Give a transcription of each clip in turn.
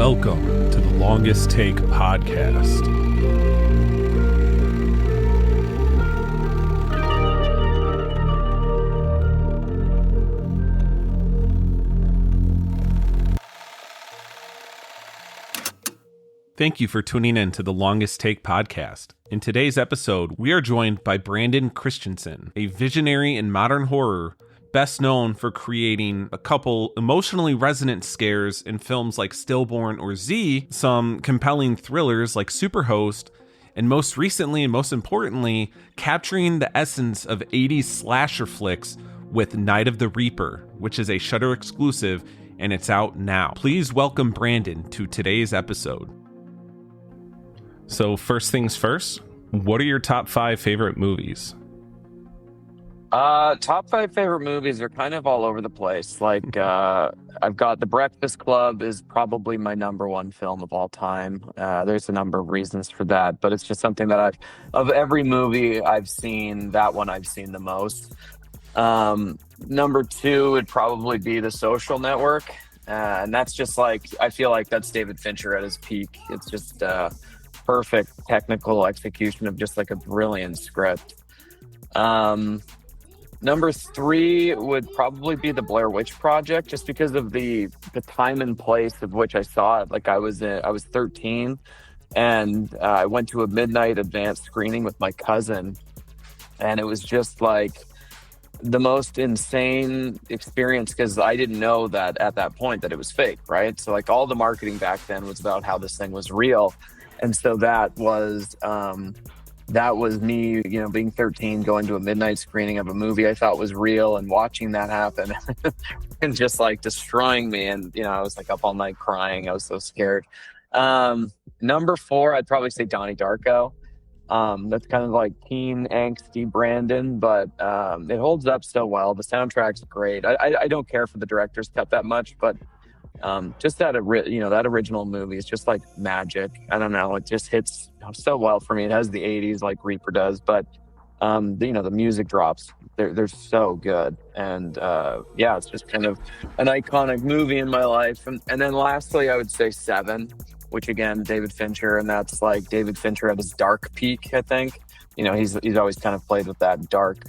Welcome to the Longest Take podcast. Thank you for tuning in to the Longest Take podcast. In today's episode, we are joined by Brandon Christensen, a visionary in modern horror, best known for creating a couple emotionally resonant scares in films like Stillborn or Z, some compelling thrillers like Superhost, and most recently and most importantly, capturing the essence of 80s slasher flicks with Night of the Reaper, which is a Shudder exclusive, and it's out now. Please welcome Brandon to today's episode. So first things first, what are your top 5 favorite movies? Top 5 favorite movies are kind of all over the place. Like, I've got The Breakfast Club is probably my number one film of all time. There's a number of reasons for that, but it's just something that of every movie I've seen, that one I've seen the most. Number 2 would probably be The Social Network. And that's just like, I feel like that's David Fincher at his peak. It's just, perfect technical execution of just like a brilliant script. Number 3 would probably be The Blair Witch Project, just because of the time and place of which I saw it. Like I was 13, and I went to a midnight advanced screening with my cousin, and it was just like the most insane experience because I didn't know that at that point that it was fake, right? So like all the marketing back then was about how this thing was real. And so that was me, being 13, going to a midnight screening of a movie I thought was real and watching that happen and just like destroying me. And, I was like up all night crying. I was so scared. Number 4, I'd probably say Donnie Darko. That's kind of like teen angsty Brandon, but it holds up so well. The soundtrack's great. I don't care for the director's cut that much, but just that original movie is just like magic. I don't know, it just hits so well for me. It has the 80s like Reaper does, but the music drops, they're so good. And it's just kind of an iconic movie in my life. And then lastly, I would say Seven, which again, David Fincher, and that's like David Fincher at his dark peak, I think. He's always kind of played with that dark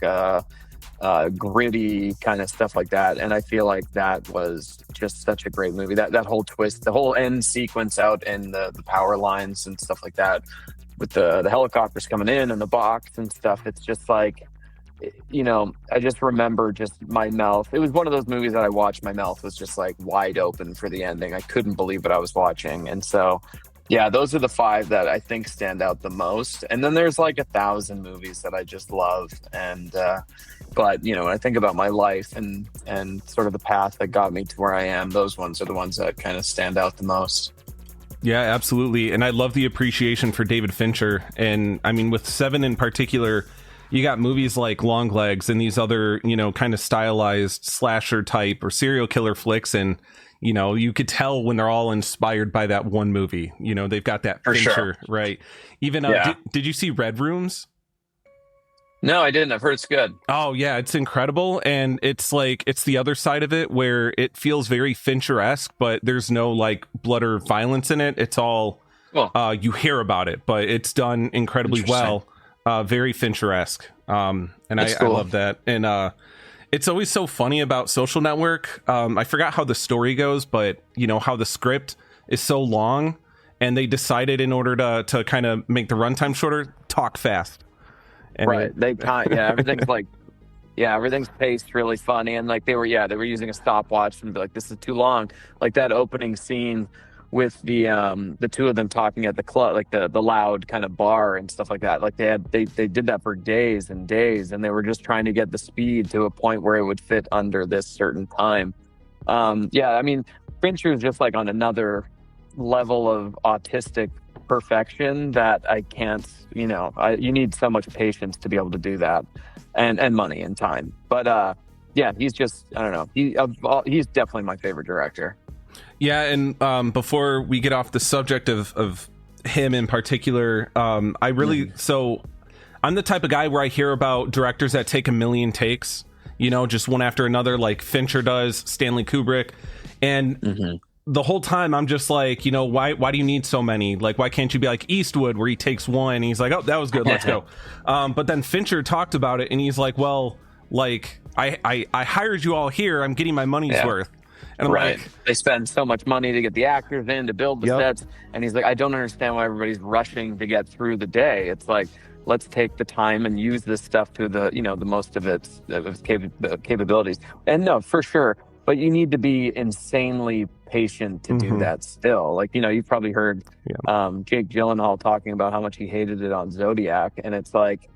gritty kind of stuff like that, and I feel like that was just such a great movie. That whole twist, the whole end sequence out in the power lines and stuff like that, with the helicopters coming in and the box and stuff. It's just like, I just remember just my mouth. It was one of those movies that I watched, my mouth was just like wide open for the ending. I couldn't believe what I was watching. And so yeah, those are the 5 that I think stand out the most. And then there's like 1,000 movies that I just love. And but when I think about my life and sort of the path that got me to where I am, those ones are the ones that kind of stand out the most. Yeah, absolutely. And I love the appreciation for David Fincher. And I mean, with Seven in particular, you got movies like Longlegs and these other, kind of stylized slasher type or serial killer flicks. And, you could tell when they're all inspired by that one movie. They've got that for Fincher, sure. Right? Even, did you see Red Rooms? No, I didn't. I've heard it's good. Oh, yeah, it's incredible. And it's like, it's the other side of it where it feels very Fincher-esque, but there's no like blood or violence in it. It's all, you hear about it, but it's done incredibly well. Very Fincher-esque. And I love that. And it's always so funny about Social Network. I forgot how the story goes, but how the script is so long, and they decided in order to kind of make the runtime shorter, talk fast. And right. Everything's paced really funny. And like they were using a stopwatch and be like, this is too long. Like that opening scene with the two of them talking at the club, like the loud kind of bar and stuff like that. Like they did that for days and days, and they were just trying to get the speed to a point where it would fit under this certain time. I mean, Fincher is just like on another level of autistic perfection that I can't, you need so much patience to be able to do that, and money and time. But he's just, I don't know, he's definitely my favorite director. Yeah, and before we get off the subject of him in particular, I really so I'm the type of guy where I hear about directors that take a million takes, just one after another, like Fincher does, Stanley Kubrick, and the whole time I'm just like, you know, why do you need so many? Like, why can't you be like Eastwood where he takes one and he's like, oh, that was good, let's go. But then Fincher talked about it and he's like, well, like I hired you all here, I'm getting my money's worth. And I'm like, they spend so much money to get the actors in, to build the sets, and he's like, I don't understand why everybody's rushing to get through the day. It's like, let's take the time and use this stuff to the, you know, the most of its capabilities. And no, for sure, but you need to be insanely patient to do that still. Like, you know, you've probably heard Jake Gyllenhaal talking about how much he hated it on Zodiac, and it's like,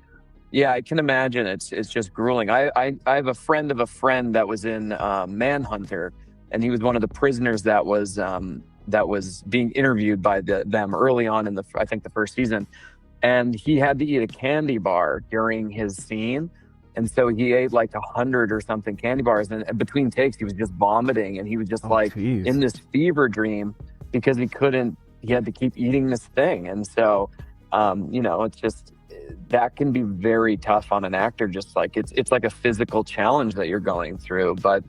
yeah, I can imagine it's just grueling. I have a friend of a friend that was in Manhunter, and he was one of the prisoners that was being interviewed by them early on in I think the first season, and he had to eat a candy bar during his scene. And so he ate like 100 or something candy bars, and between takes he was just vomiting, and he was just in this fever dream because he had to keep eating this thing. And so, you know, it's just, that can be very tough on an actor. Just like it's like a physical challenge that you're going through. But,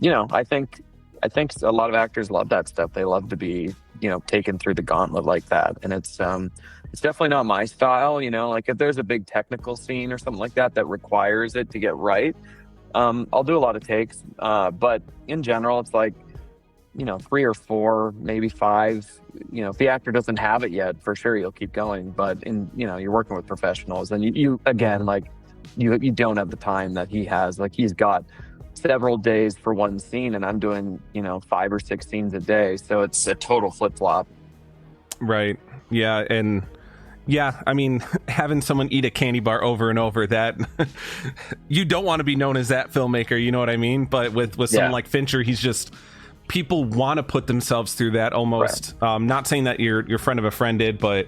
you know, I think a lot of actors love that stuff. They love to be, you know, taken through the gauntlet like that. And it's definitely not my style, you know, like if there's a big technical scene or something like that requires it to get right, I'll do a lot of takes. But in general, it's like, you know, 3 or 4, maybe 5, you know, if the actor doesn't have it yet, for sure, you'll keep going. But you know, you're working with professionals, and you again, like you don't have the time that he has. Like, he's got several days for one scene, and I'm doing, you know, 5 or 6 scenes a day. So it's a total flip flop. Right. Yeah. And yeah, I mean, having someone eat a candy bar over and over, that you don't want to be known as that filmmaker, you know what I mean? But with someone like Fincher, he's just, people want to put themselves through that almost. Right. Not saying that your friend of a friend did, but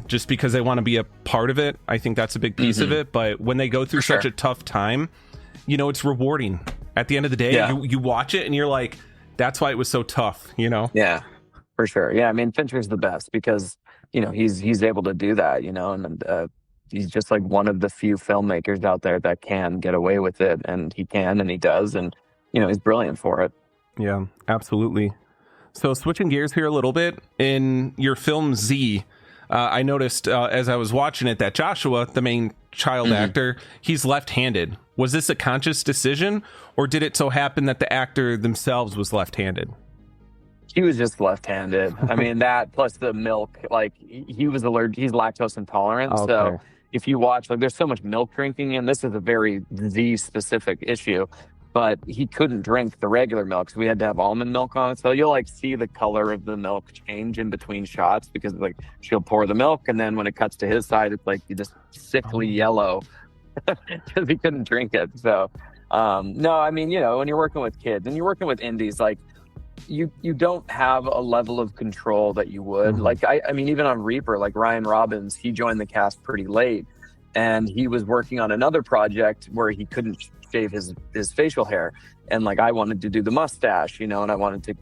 just because they want to be a part of it. I think that's a big piece of it. But when they go through such a tough time, you know, it's rewarding. At the end of the day, you watch it and you're like, that's why it was so tough, you know? Yeah, for sure. Yeah, I mean, Fincher's the best because, you know, he's able to do that, you know, and he's just like one of the few filmmakers out there that can get away with it, and he can, and he does, and, you know, he's brilliant for it. Yeah, absolutely. So switching gears here a little bit, in your film Z, I noticed as I was watching it that Joshua, the main child actor, he's left-handed. Was this a conscious decision, or did it so happen that the actor themselves was left-handed? He was just left-handed. I mean, that plus the milk, like he was allergic, he's lactose intolerant. Okay. So if you watch, like, there's so much milk drinking, and this is a very disease-specific issue, but he couldn't drink the regular milk, so we had to have almond milk on it. So you'll like see the color of the milk change in between shots, because like she'll pour the milk, and then when it cuts to his side, it's like just sickly yellow because he couldn't drink it. So no, I mean, you know, when you're working with kids and you're working with indies, like you don't have a level of control that you would. Like I mean, even on Reaper, like Ryan Robbins, he joined the cast pretty late, and he was working on another project where he couldn't shave his facial hair, and like I wanted to do the mustache, you know, and I wanted to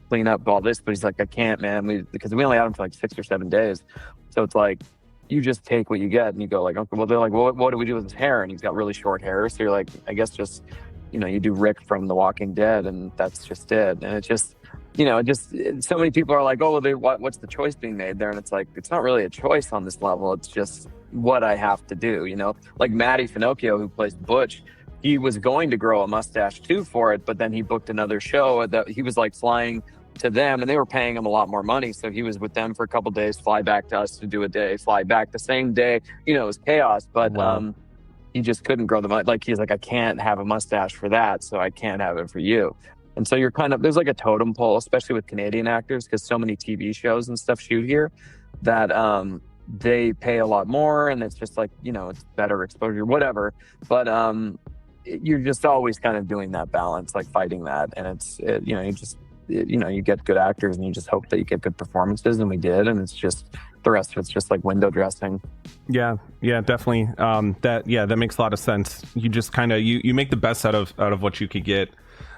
clean up all this, but he's like, I can't, man, because we only had him for like 6 or 7 days. So it's like, you just take what you get, and you go like, okay, well, they're like, well, what do we do with his hair? And he's got really short hair, so you're like, I guess just, you know, you do Rick from The Walking Dead, and that's just it. And it just, you know, so many people are like, oh, well, what's the choice being made there? And it's like, it's not really a choice on this level. It's just what I have to do, you know? Like Matty Finocchio, who plays Butch, he was going to grow a mustache too for it, but then he booked another show that he was like flying to them, and they were paying him a lot more money. So he was with them for a couple days, fly back to us to do a day, fly back the same day. You know, it was chaos, but he just couldn't grow the mustache. Like, he's like, I can't have a mustache for that, so I can't have it for you. And so you're kind of, there's like a totem pole, especially with Canadian actors, because so many TV shows and stuff shoot here that they pay a lot more, and it's just like, you know, it's better exposure, whatever. But you're just always kind of doing that balance, like fighting that. And you know, you get good actors, and you just hope that you get good performances, and we did. And it's just, the rest of it's just like window dressing. Yeah, definitely. That makes a lot of sense. You just kind of, you make the best out of what you could get.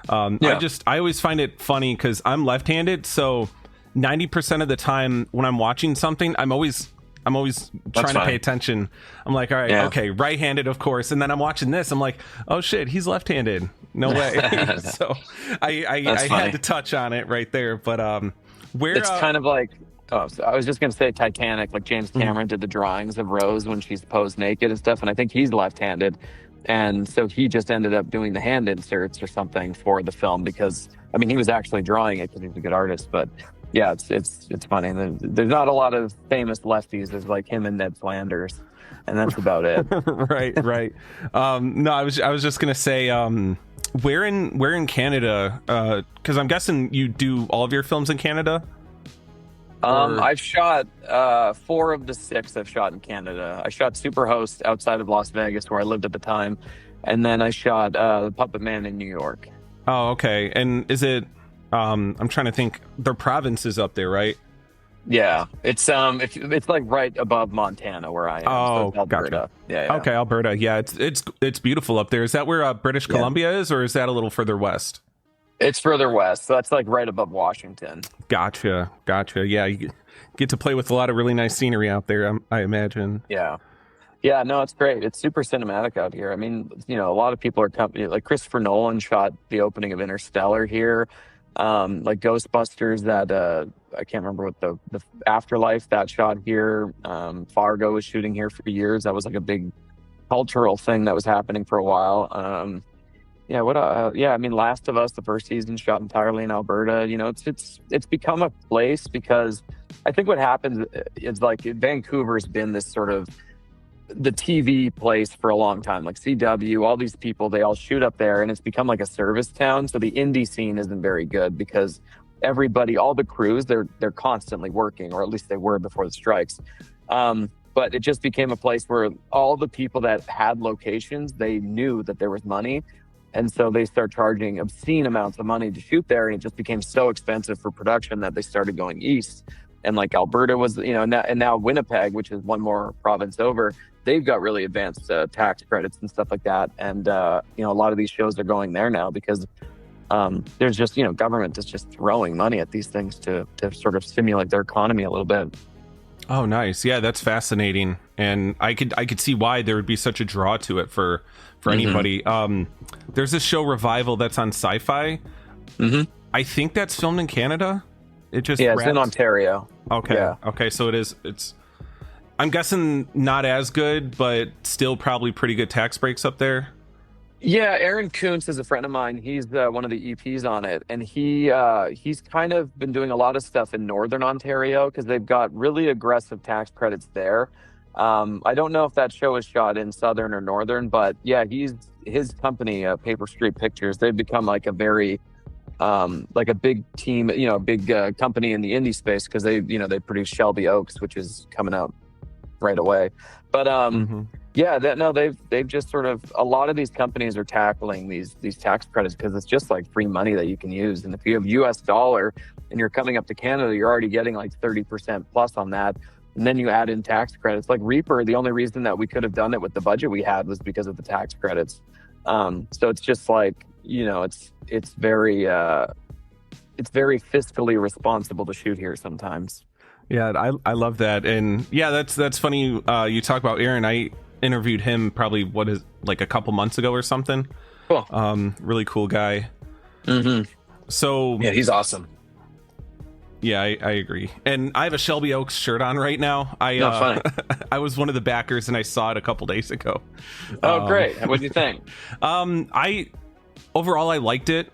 I always find it funny because I'm left-handed, so 90% of the time when I'm watching something, I'm always I'm always That's trying to pay fine. attention. I'm like, all right, Yeah. okay, right-handed, of course. And then I'm watching this. I'm like, oh shit, he's left-handed. No way. So That's I funny. had to touch on it right there. But where? It's kind of like, oh, so I was just gonna say Titanic. Like James Mhm. Cameron did the drawings of Rose when she's posed naked and stuff, and I think he's left-handed, and so he just ended up doing the hand inserts or something for the film because I mean he was actually drawing it because he's a good artist. But yeah, it's funny. There's not a lot of famous lefties. There's like him and Ned Flanders, and that's about it. Right, right. No, I was just gonna say, where in Canada? Because I'm guessing you do all of your films in Canada. Or- I've shot 4 of the 6 I've shot in Canada. I shot Superhost outside of Las Vegas where I lived at the time, and then I shot The Puppet Man in New York. Oh, okay. And is it? I'm trying to think. Their province is up there, right? Yeah, it's like right above Montana where I am. So it's Oh, Alberta. gotcha. Yeah. Okay, Alberta. Yeah, it's beautiful up there. Is that where British Yeah. Columbia is, or is that a little further west? It's further west, so that's like right above Washington. Gotcha. Yeah, you get to play with a lot of really nice scenery out there. I imagine. Yeah. Yeah, no, it's great. It's super cinematic out here. I mean, you know, a lot of people are coming. Like Christopher Nolan shot the opening of Interstellar here. Like Ghostbusters, that I can't remember what the Afterlife that shot here. Fargo was shooting here for years. That was like a big cultural thing that was happening for a while. Yeah, I mean, Last of Us, the first season shot entirely in Alberta. You know, it's become a place because I think what happens is like Vancouver's been this sort of the TV place for a long time, like CW, all these people, they all shoot up there and it's become like a service town. So the indie scene isn't very good because everybody, all the crews, they're constantly working, or at least they were before the strikes. But it just became a place where all the people that had locations, they knew that there was money. And so they start charging obscene amounts of money to shoot there. And it just became so expensive for production that they started going east. And like Alberta was, you know, and now Winnipeg, which is one more province over, they've got really advanced tax credits and stuff like that. And, you know, a lot of these shows are going there now because there's just, you know, government is just throwing money at these things to sort of stimulate their economy a little bit. Oh, nice. Yeah, that's fascinating, and I could see why there would be such a draw to it for anybody. There's this show Revival that's on Sci-Fi. I think that's filmed in Canada. It just it's in Ontario. Okay. Yeah. Okay, so it's I'm guessing not as good, but still probably pretty good tax breaks up there. Yeah, Aaron Kuntz is a friend of mine. He's one of the EPs on it, and he's kind of been doing a lot of stuff in Northern Ontario because they've got really aggressive tax credits there. I don't know if that show is shot in Southern or Northern, but yeah, his company, Paper Street Pictures. They've become like a very like a big team, you know, a big company in the indie space because they produce Shelby Oaks, which is coming out right away. But yeah, they've just sort of, a lot of these companies are tackling these tax credits because it's just like free money that you can use. And if you have US dollar and you're coming up to Canada, you're already getting like 30% plus on that. And then you add in tax credits. Like Reaper, the only reason that we could have done it with the budget we had was because of the tax credits. So it's just like, you know, it's very fiscally responsible to shoot here sometimes. Yeah, I love that. And yeah, that's funny. You talk about Aaron. I interviewed him probably like a couple months ago or something. Cool. Really cool guy. So yeah, he's awesome. Yeah, I agree. And I have a Shelby Oaks shirt on right now. Funny. I was one of the backers and I saw it a couple days ago. Oh, great. What do you think? Overall, I liked it.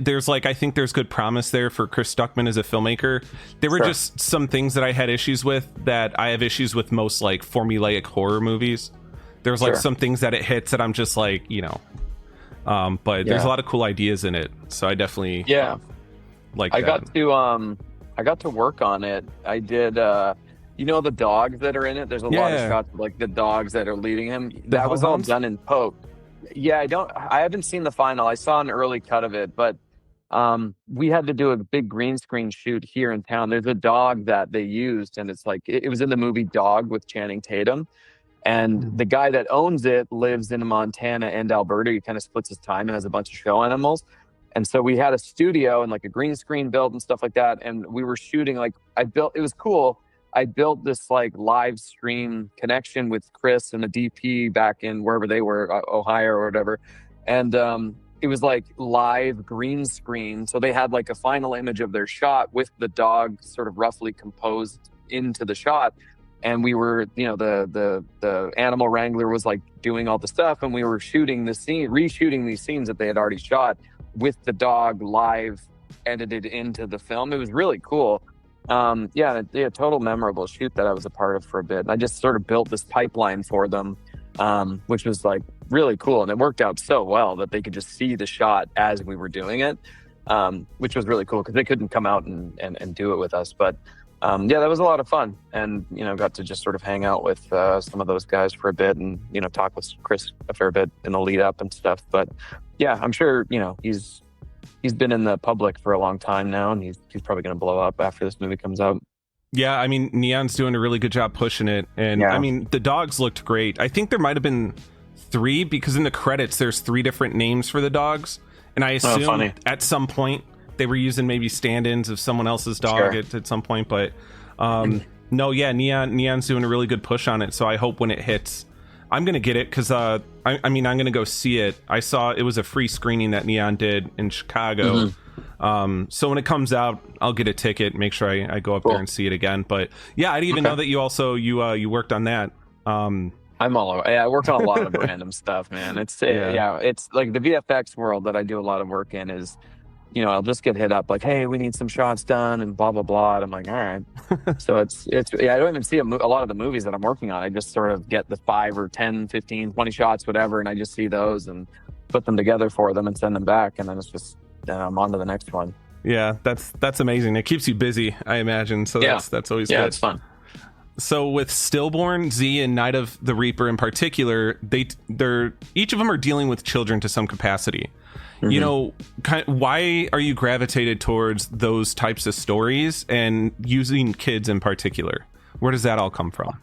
There's like, I think there's good promise there for Chris Stuckman as a filmmaker. There were just some things that I had issues with that I have issues with most like formulaic horror movies. There's like some things that it hits that I'm just like, you know, but there's a lot of cool ideas in it. So I definitely like that. I got to work on it. I did, you know, the dogs that are in it. There's a lot of shots of, like the dogs that are leading him. That was all done in post. Yeah, I haven't seen the final. I saw an early cut of it, but we had to do a big green screen shoot here in town. There's a dog that they used, and it's like it was in the movie Dog with Channing Tatum. And the guy that owns it lives in Montana and Alberta. He kind of splits his time and has a bunch of show animals. And so we had a studio and like a green screen built and stuff like that. And we were shooting, like it was cool. I built this like live stream connection with Chris and the DP back in wherever they were, Ohio or whatever. And it was like live green screen. So they had like a final image of their shot with the dog sort of roughly composed into the shot. And we were, the animal wrangler was like doing all the stuff, and we were reshooting these scenes that they had already shot with the dog live edited into the film. It was really cool. Total memorable shoot that I was a part of for a bit. And I just sort of built this pipeline for them, which was like really cool. And it worked out so well that they could just see the shot as we were doing it, which was really cool because they couldn't come out and do it with us. But that was a lot of fun. And, got to just sort of hang out with some of those guys for a bit and, talk with Chris a fair bit in the lead up and stuff. But yeah, I'm sure, he's been in the public for a long time now, and he's probably going to blow up after this movie comes out. Yeah, I mean, Neon's doing a really good job pushing it. And yeah. I mean, the dogs looked great. I think there might have been 3 because in the credits, there's 3 different names for the dogs. And I assume at some point they were using maybe stand-ins of someone else's dog at some point. But Neon's doing a really good push on it. So I hope when it hits, I'm going to get it because, I'm going to go see it. I saw it was a free screening that Neon did in Chicago. Mm-hmm. So when it comes out, I'll get a ticket, make sure I go up there and see it again. But yeah, I didn't even know that you also, you worked on that. I'm all over. Yeah, I work on a lot of random stuff, man. It's like the VFX world that I do a lot of work in is, I'll just get hit up like, hey, we need some shots done and blah, blah, blah. And I'm like, all right. So I don't even see a lot of the movies that I'm working on. I just sort of get the 5 or 10, 15, 20 shots, whatever. And I just see those and put them together for them and send them back. And then then I'm on to the next one. Yeah, that's amazing. It keeps you busy, I imagine. So that's always good. Yeah, it's fun. So with Stillborn, Z, and Night of the Reaper in particular, they're each of them are dealing with children to some capacity. Mm-hmm. Why are you gravitated towards those types of stories and using kids in particular? Where does that all come from?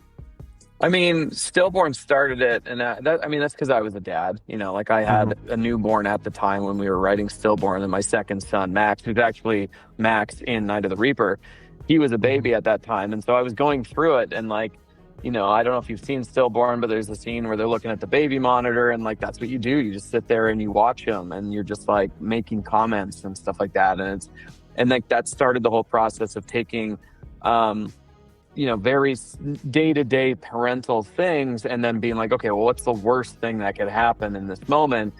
I mean, Stillborn started it, and that's because I was a dad. I had a newborn at the time when we were writing Stillborn, and my second son, Max, who's actually Max in Night of the Reaper, he was a baby at that time, and so I was going through it, and I don't know if you've seen Stillborn, but there's a scene where they're looking at the baby monitor, and that's what you do. You just sit there and you watch them, and you're just making comments and stuff like that, and that started the whole process of taking very day-to-day parental things and then being like, okay, well, what's the worst thing that could happen in this moment?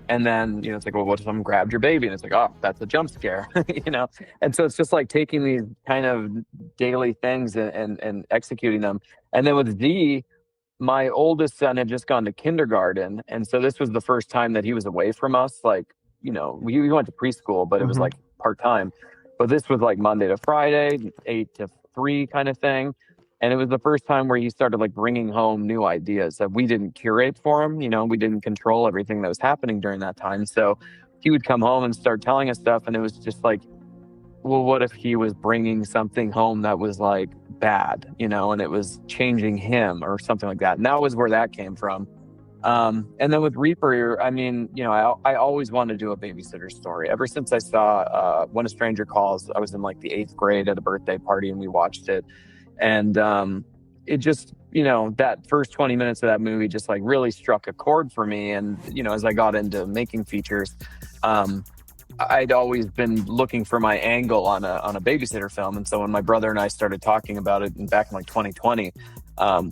And then, it's like, well, what if someone grabbed your baby? And it's like, oh, that's a jump scare, And so it's just taking these kind of daily things and executing them. And then with Z, my oldest son had just gone to kindergarten. And so this was the first time that he was away from us. We went to preschool, but it was part-time. But this was Monday to Friday, 8 to 3 kind of thing. And it was the first time where he started bringing home new ideas that we didn't curate for him. We didn't control everything that was happening during that time. So he would come home and start telling us stuff. And it was just well, what if he was bringing something home that was bad, and it was changing him or something like that. And that was where that came from. And then with Reaper, I always wanted to do a babysitter story. Ever since I saw When a Stranger Calls, I was in the 8th grade at a birthday party and we watched it. And it just, that first 20 minutes of that movie just really struck a chord for me. And, as I got into making features, I'd always been looking for my angle on a babysitter film. And so when my brother and I started talking about it back in 2020,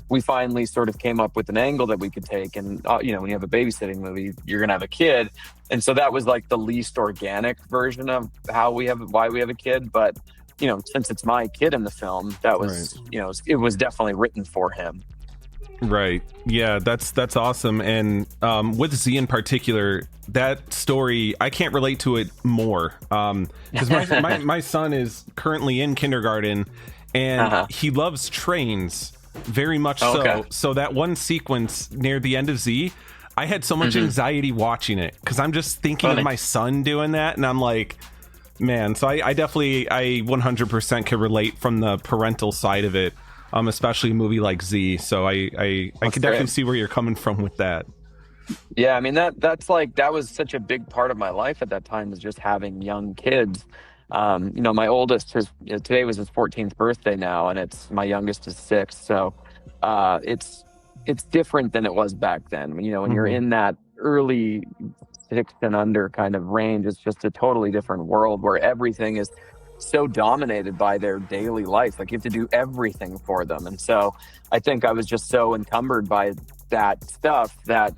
we finally sort of came up with an angle that we could take. And, when you have a babysitting movie, you're going to have a kid. And so that was the least organic version of why we have a kid. But since it's my kid in the film, that was, it was definitely written for him. Right. Yeah, that's awesome. And with Z in particular, that story, I can't relate to it more. Because my son is currently in kindergarten and he loves trains very much so. Okay. So that one sequence near the end of Z, I had so much anxiety watching it because I'm just thinking of my son doing that. And I'm like, man, so I definitely 100% can relate from the parental side of it, especially a movie like Z. So I could definitely see where you're coming from with that. Yeah, I mean that's like that was such a big part of my life at that time, was just having young kids. My oldest today was his 14th birthday now, and it's my youngest is 6. So it's different than it was back then. When you're Hmm. in that early 6 and under kind of range, it's just a totally different world where everything is so dominated by their daily life. Like you have to do everything for them. And so I think I was just so encumbered by that stuff that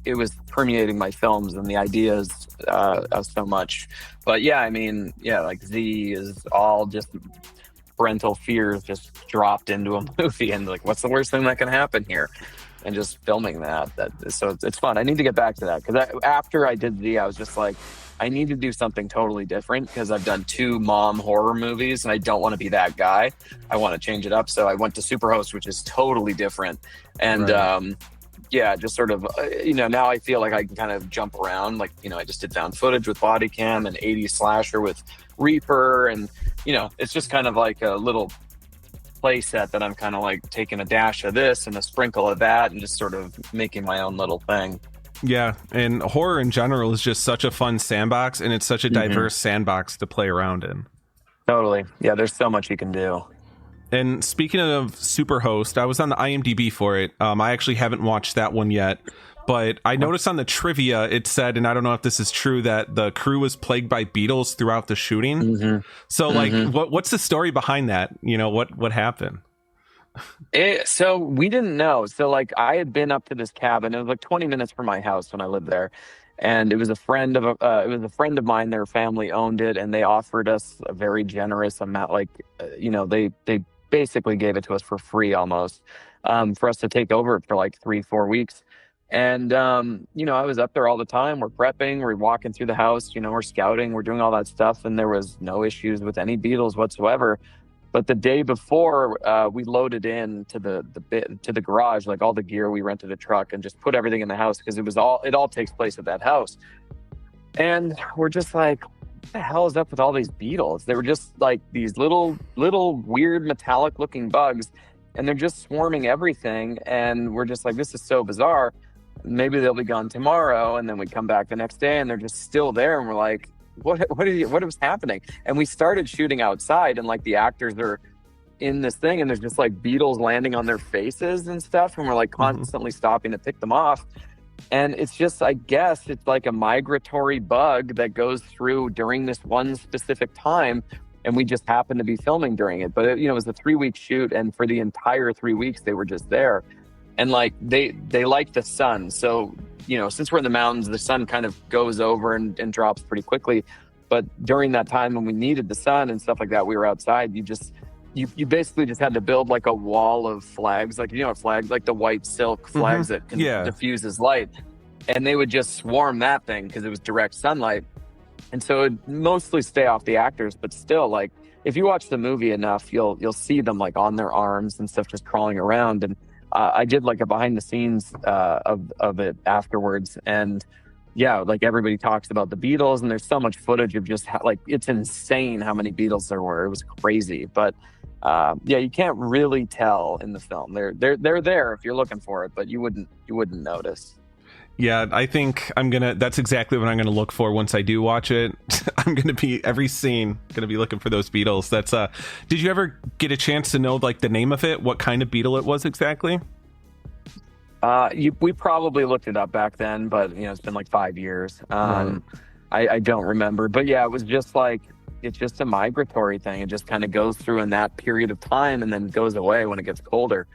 it was permeating my films and the ideas of so much. But yeah, I mean, yeah, like Z is all just parental fears just dropped into a movie, and like, what's the worst thing that can happen here? And just filming so it's fun. I need to get back to that, because after I did Z, I was just like, I need to do something totally different, because I've done 2 mom horror movies and I don't want to be that guy. I want to change it up. So I went to Superhost, which is totally different. And Right. yeah, just sort of, now I feel like I can kind of jump around. Like, I just did found footage with body cam and 80s slasher with Reaper. And, it's just kind of like a little play set that I'm kind of like taking a dash of this and a sprinkle of that and just sort of making my own little thing. Yeah, and horror in general is just such a fun sandbox, and it's such a Hmm. diverse sandbox to play around in. Totally. Yeah, there's so much you can do. And speaking of Superhost, I was on the IMDb for it. I actually haven't watched that one yet, but I noticed on the trivia it said, and I don't know if this is true, that the crew was plagued by beetles throughout the shooting. Hmm. So, like, Hmm. what's the story behind that? What happened? So we didn't know. So like I had been up to this cabin. It was like 20 minutes from my house when I lived there, and it was a friend of mine. Their family owned it, and they offered us a very generous amount. Like, they basically gave it to us for free almost, for us to take over for like 3-4 weeks. And I was up there all the time. We're prepping. We're walking through the house. We're scouting. We're doing all that stuff, and there was no issues with any beetles whatsoever. But the day before, we loaded in to the garage, like all the gear. We rented a truck and just put everything in the house, because it all takes place at that house. And we're just like, what the hell is up with all these beetles? They were just like these little weird metallic looking bugs, and they're just swarming everything. And we're just like, this is so bizarre. Maybe they'll be gone tomorrow. And then we come back the next day and they're just still there. And we're like, what was happening? And we started shooting outside, and like the actors are in this thing, and there's just like beetles landing on their faces and stuff, and we're like Hmm. constantly stopping to pick them off. And it's just, I guess it's like a migratory bug that goes through during this one specific time, and we just happened to be filming during it. But it was a 3-week shoot, and for the entire 3 weeks they were just there. And like they like the sun, so since we're in the mountains, the sun kind of goes over and drops pretty quickly. But during that time when we needed the sun and stuff like that, we were outside. You basically just had to build like a wall of flags, like flags, like the white silk Hmm. flags that can Yeah. diffuses light. And they would just swarm that thing because it was direct sunlight. And so it'd mostly stay off the actors, but still, like, if you watch the movie enough, you'll see them like on their arms and stuff, just crawling around. And I did like a behind the scenes of it afterwards, and yeah, like everybody talks about the Beatles, and there's so much footage of just like, it's insane how many Beatles there were. It was crazy. But yeah, you can't really tell in the film. They're there if you're looking for it, but you wouldn't notice. Yeah, I think that's exactly what I'm gonna look for once I do watch it. I'm gonna be every scene gonna be looking for those beetles. Did you ever get a chance to know like the name of it, what kind of beetle it was exactly? We probably looked it up back then, but it's been like 5 years. Right. I don't remember, but yeah, it was just like, it's just a migratory thing. It just kind of goes through in that period of time and then goes away when it gets colder.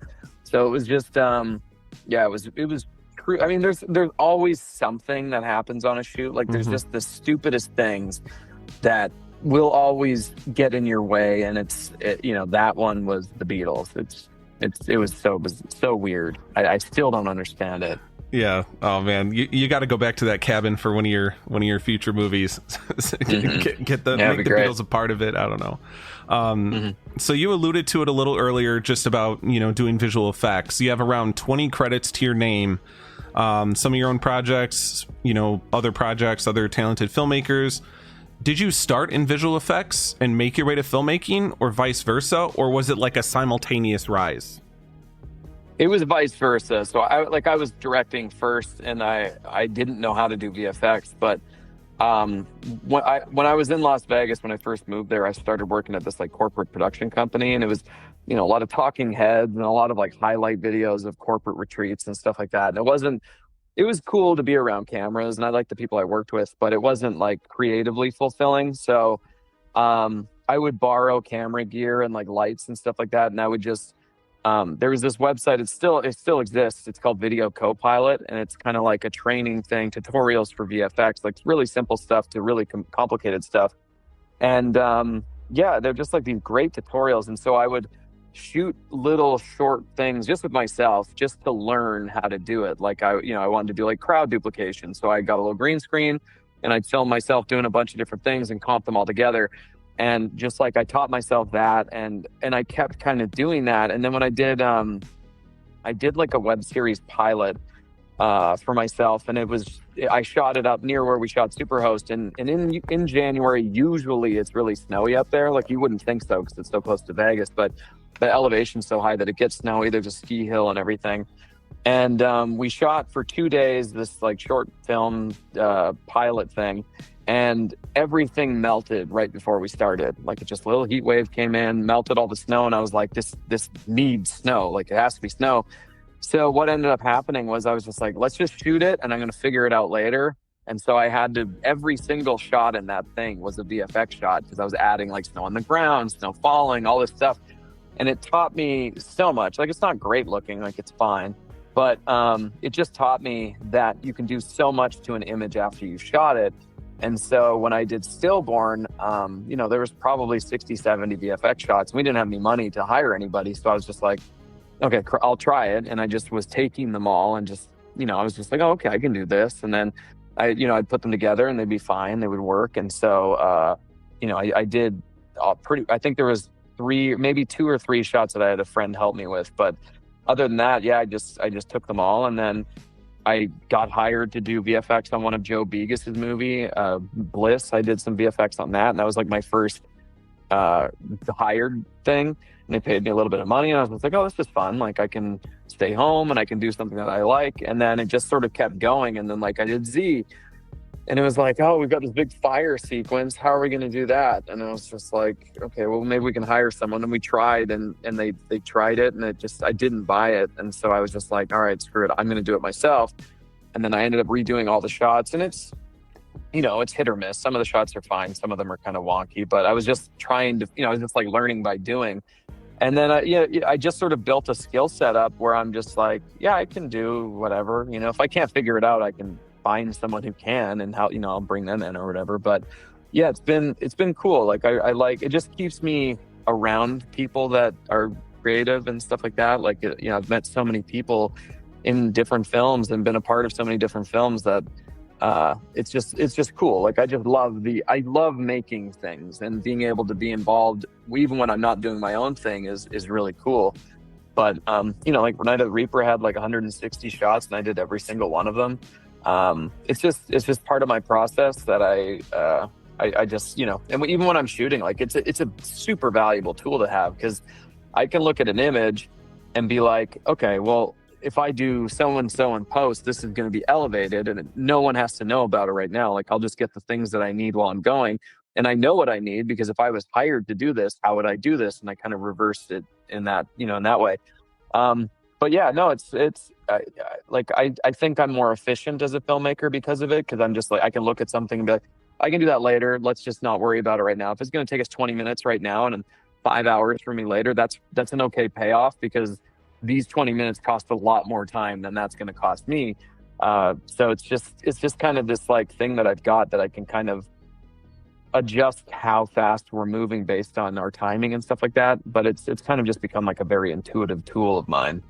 So it was just, yeah, it was true. I mean, there's always something that happens on a shoot. Like there's Hmm. just the stupidest things that will always get in your way, and that one was the Beatles. It was so weird. I still don't understand it. Yeah. Oh man, you got to go back to that cabin for one of your future movies. Hmm. Get the Yeah, it'd make be the great. Beatles a part of it. I don't know. Um, Hmm. so you alluded to it a little earlier, just about doing visual effects. You have around 20 credits to your name. Some of your own projects, other projects, other talented filmmakers. Did you start in visual effects and make your way to filmmaking, or vice versa, or was it like a simultaneous rise? It was vice versa. So I was directing first, and I didn't know how to do VFX. But um, when I was in Las Vegas, when I first moved there, I started working at this like corporate production company, and it was, a lot of talking heads and a lot of like highlight videos of corporate retreats and stuff like that. And it was cool to be around cameras, and I liked the people I worked with, but it wasn't like creatively fulfilling. So I would borrow camera gear and like lights and stuff like that, and I would just there was this website. It still exists. It's called Video Copilot, and it's kind of like a training thing, tutorials for VFX, like really simple stuff to really complicated stuff. And yeah, they're just like these great tutorials. And so I would shoot little short things just with myself, just to learn how to do it. Like I wanted to do like crowd duplication, so I got a little green screen, and I'd film myself doing a bunch of different things and comp them all together. And just like I taught myself that, and I kept kind of doing that. And then when I did like a web series pilot for myself, and I shot it up near where we shot Superhost, and in January usually it's really snowy up there. Like you wouldn't think so because it's so close to Vegas, but the elevation's so high that it gets snowy. There's a ski hill and everything. And we shot for 2 days this like short film pilot thing, and everything melted right before we started. Like just a little heat wave came in, melted all the snow, and I was like, this needs snow. Like it has to be snow. So what ended up happening was I was just like, let's just shoot it, and I'm going to figure it out later. And so I had to, every single shot in that thing was a VFX shot, because I was adding like snow on the ground, snow falling, all this stuff. And it taught me so much. Like it's not great looking, like it's fine. But it just taught me that you can do so much to an image after you shot it. And so when I did Stillborn, there was probably 60, 70 VFX shots. We didn't have any money to hire anybody. So I was just like, okay, I'll try it. And I just was taking them all and just, I was just like, oh, okay, I can do this. And then I'd put them together and they'd be fine. They would work. And so, I did I think there was maybe 2 or 3 shots that I had a friend help me with. But other than that, yeah, I just took them all. And then I got hired to do VFX on one of Joe Begus's movie, Bliss. I did some VFX on that, and that was like my first hired thing. And they paid me a little bit of money, and I was like, oh, this is fun. Like I can stay home and I can do something that I like. And then it just sort of kept going. And then like I did Z, and it was like, oh, we've got this big fire sequence. How are we going to do that? And I was just like, okay, well, maybe we can hire someone. And we tried, and they tried it, and I didn't buy it. And so I was just like, all right, screw it. I'm going to do it myself. And then I ended up redoing all the shots, and it's hit or miss. Some of the shots are fine. Some of them are kind of wonky, but I was just trying to, I was just like learning by doing. And then, I just sort of built a skill set up where I'm just like, yeah, I can do whatever. If I can't figure it out, I can find someone who can, and how, I'll bring them in or whatever. But yeah, it's been cool. Like I like, it just keeps me around people that are creative and stuff like that. Like, I've met so many people in different films and been a part of so many different films that it's just cool. Like I love making things, and being able to be involved even when I'm not doing my own thing is really cool. But like Night of the Reaper had like 160 shots, and I did every single one of them. It's just part of my process that I just, and even when I'm shooting, like it's a super valuable tool to have, because I can look at an image and be like, okay, well, if I do so and so in post, this is going to be elevated, and no one has to know about it right now. Like I'll just get the things that I need while I'm going, and I know what I need, because if I was hired to do this, how would I do this? And I kind of reversed it in that, in that way. But yeah, no, I think I'm more efficient as a filmmaker because of it, because I'm just like, I can look at something and be like, I can do that later. Let's just not worry about it right now. If it's going to take us 20 minutes right now and 5 hours for me later, that's an okay payoff, because these 20 minutes cost a lot more time than that's going to cost me. So it's just kind of this like thing that I've got, that I can kind of adjust how fast we're moving based on our timing and stuff like that. But it's kind of just become like a very intuitive tool of mine.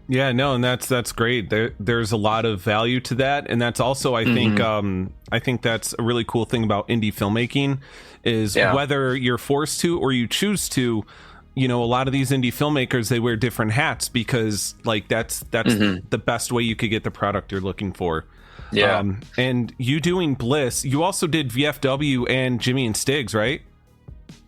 Yeah, no, and that's great. There's a lot of value to that, and that's also, I think that's a really cool thing about indie filmmaking is whether you're forced to or you choose to. A lot of these indie filmmakers, they wear different hats, because like that's the best way you could get the product you're looking for. Yeah. And you doing Bliss, you also did VFW and Jimmy and Stiggs, right?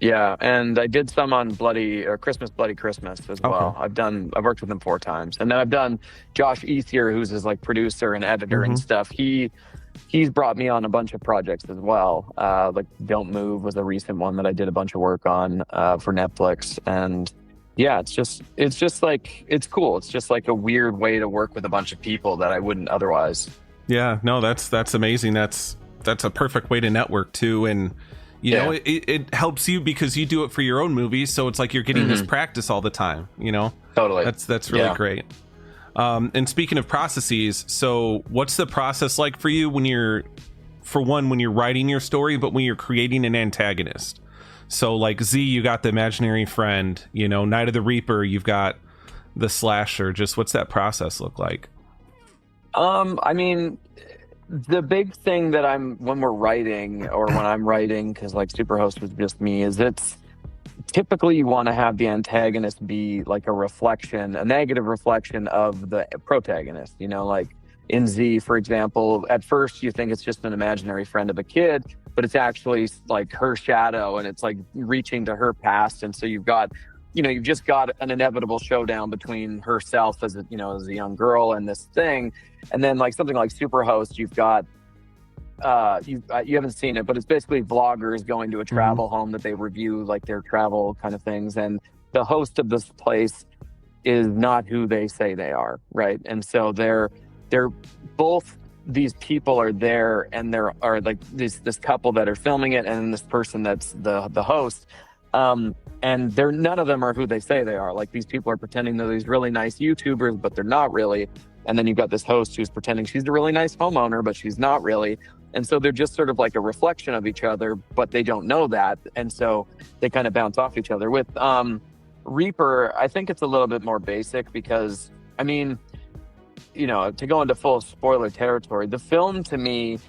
Yeah, and I did some on Bloody Christmas as Okay. well. I've worked with him 4 times, and then I've done Josh Ethier, who's his like producer and editor and Hmm. stuff. He's brought me on a bunch of projects as well. Like Don't Move was a recent one that I did a bunch of work on for Netflix, and yeah, it's just like it's cool. It's just like a weird way to work with a bunch of people that I wouldn't otherwise. Yeah, no, that's amazing. That's a perfect way to network too, and you know, Yeah. it helps you because you do it for your own movies, so it's like you're getting this Hmm. practice all the time. You know, Totally. that's really Yeah. great. And speaking of processes, so what's the process like for you when you're, for one, when you're writing your story, but when you're creating an antagonist? So like Z, you got the imaginary friend, you know, Night of the Reaper, you've got the slasher. Just what's that process look like? I mean, the big thing that when we're writing or when I'm writing, because like Superhost was just me, is it's typically you want to have the antagonist be like a negative reflection of the protagonist. You know, like in Z, for example, at first you think it's just an imaginary friend of a kid, but it's actually like her shadow and it's like reaching to her past. And so you've just got an inevitable showdown between herself as as a young girl and this thing. And then like something like Superhost, you've got you haven't seen it, but it's basically vloggers going to a travel home that they review like their travel kind of things, and the host of this place is not who they say they are, right? And so they're both, these people are there, and there are like this couple that are filming it, and this person that's the host, and they're, none of them are who they say they are. Like these people are pretending they're these really nice YouTubers, but they're not really. And then you've got this host who's pretending she's a really nice homeowner, but she's not really. And so they're just sort of like a reflection of each other, but they don't know that. And so they kind of bounce off each other. With Reaper, I think it's a little bit more basic because, I mean, to go into full spoiler territory, the film to me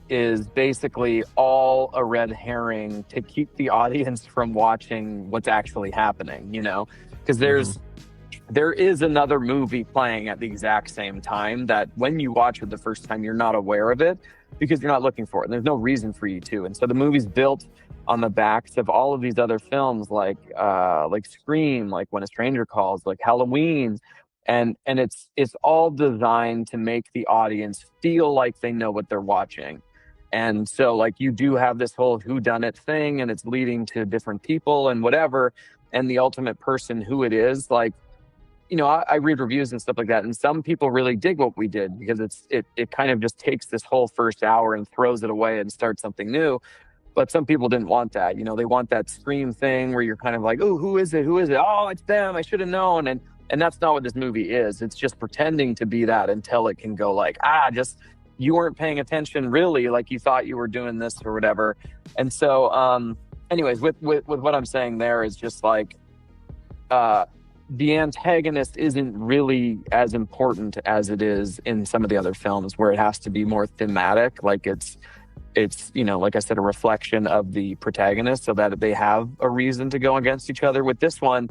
is basically all a red herring to keep the audience from watching what's actually happening, because there is another movie playing at the exact same time that when you watch it the first time, you're not aware of it because you're not looking for it. There's no reason for you to. And so the movie's built on the backs of all of these other films like Scream, like When a Stranger Calls, like Halloween. And it's all designed to make the audience feel like they know what they're watching. And so like you do have this whole whodunit thing, and it's leading to different people and whatever. And the ultimate person who it is, like, I read reviews and stuff like that, and some people really dig what we did because it kind of just takes this whole first hour and throws it away and starts something new. But some people didn't want that. They want that Scream thing where you're kind of like, oh, who is it? Who is it? Oh, it's them. I should have known. And that's not what this movie is. It's just pretending to be that until it can go like, just you weren't paying attention really, like you thought you were doing this or whatever. And so, anyways, with what I'm saying there is just like, the antagonist isn't really as important as it is in some of the other films where it has to be more thematic. Like it's like I said, a reflection of the protagonist so that they have a reason to go against each other. With this one,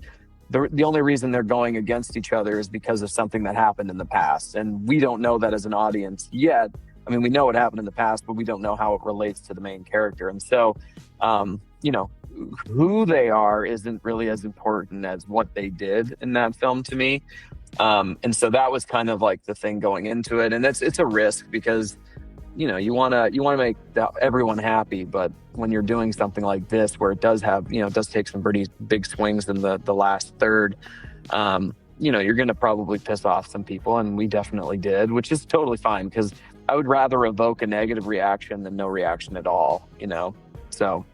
the only reason they're going against each other is because of something that happened in the past. And we don't know that as an audience yet. I mean, we know what happened in the past, but we don't know how it relates to the main character. And so, who they are isn't really as important as what they did in that film to me. And so that was kind of like the thing going into it. And it's a risk because, you want to make everyone happy. But when you're doing something like this, where it does have, it does take some pretty big swings in the last third, you're going to probably piss off some people. And we definitely did, which is totally fine because I would rather evoke a negative reaction than no reaction at all, So,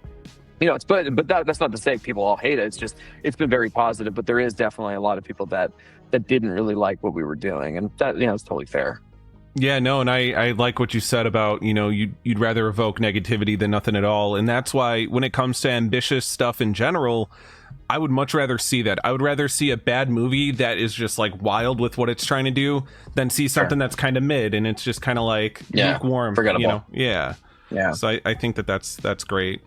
but that's not to say people all hate it. It's just, it's been very positive, but there is definitely a lot of people that didn't really like what we were doing. And that, it's totally fair. Yeah, no, and I like what you said about, you'd rather evoke negativity than nothing at all. And that's why when it comes to ambitious stuff in general, I would much rather see that. I would rather see a bad movie that is just like wild with what it's trying to do than see something that's kind of mid and it's just kind of like lukewarm, forgettable. Yeah. So I think that's great.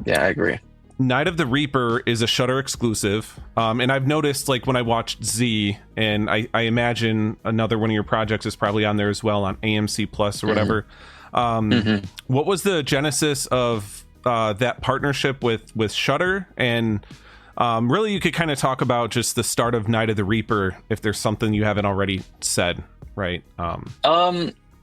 Yeah, I agree. Night of the Reaper is a Shudder exclusive, and I've noticed, like, when I watched Z, and I imagine another one of your projects is probably on there as well on AMC Plus or whatever. What was the genesis of that partnership with Shudder, and really you could kind of talk about just the start of Night of the Reaper if there's something you haven't already said, right?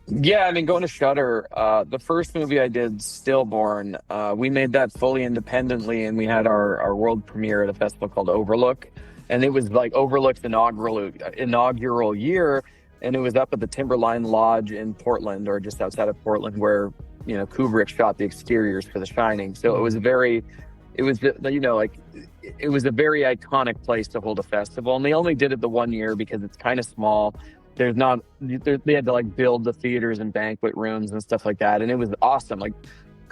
Yeah, I mean, going to Shudder, the first movie I did, Stillborn, we made that fully independently, and we had our world premiere at a festival called Overlook, and it was like Overlook's inaugural year, and it was up at the Timberline Lodge in Portland, or just outside of Portland, where Kubrick shot the exteriors for The Shining. So it was a very iconic place to hold a festival, and they only did it the one year because it's kind of small. They had to like build the theaters and banquet rooms and stuff like that, and it was awesome. Like,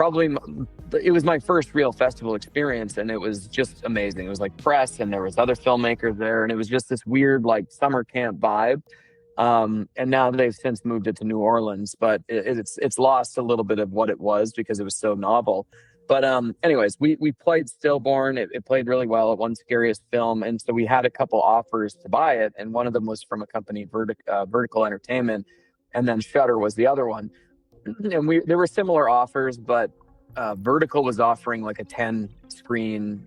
it was my first real festival experience, and it was just amazing. It was like press, and there was other filmmakers there, and it was just this weird like summer camp vibe. And now they've since moved it to New Orleans, but it's lost a little bit of what it was because it was so novel. But anyways, we played Stillborn. It played really well. It won Scariest Film, and so we had a couple offers to buy it, and one of them was from a company, Vertical Entertainment, and then Shudder was the other one. And there were similar offers, but Vertical was offering like a 10-screen,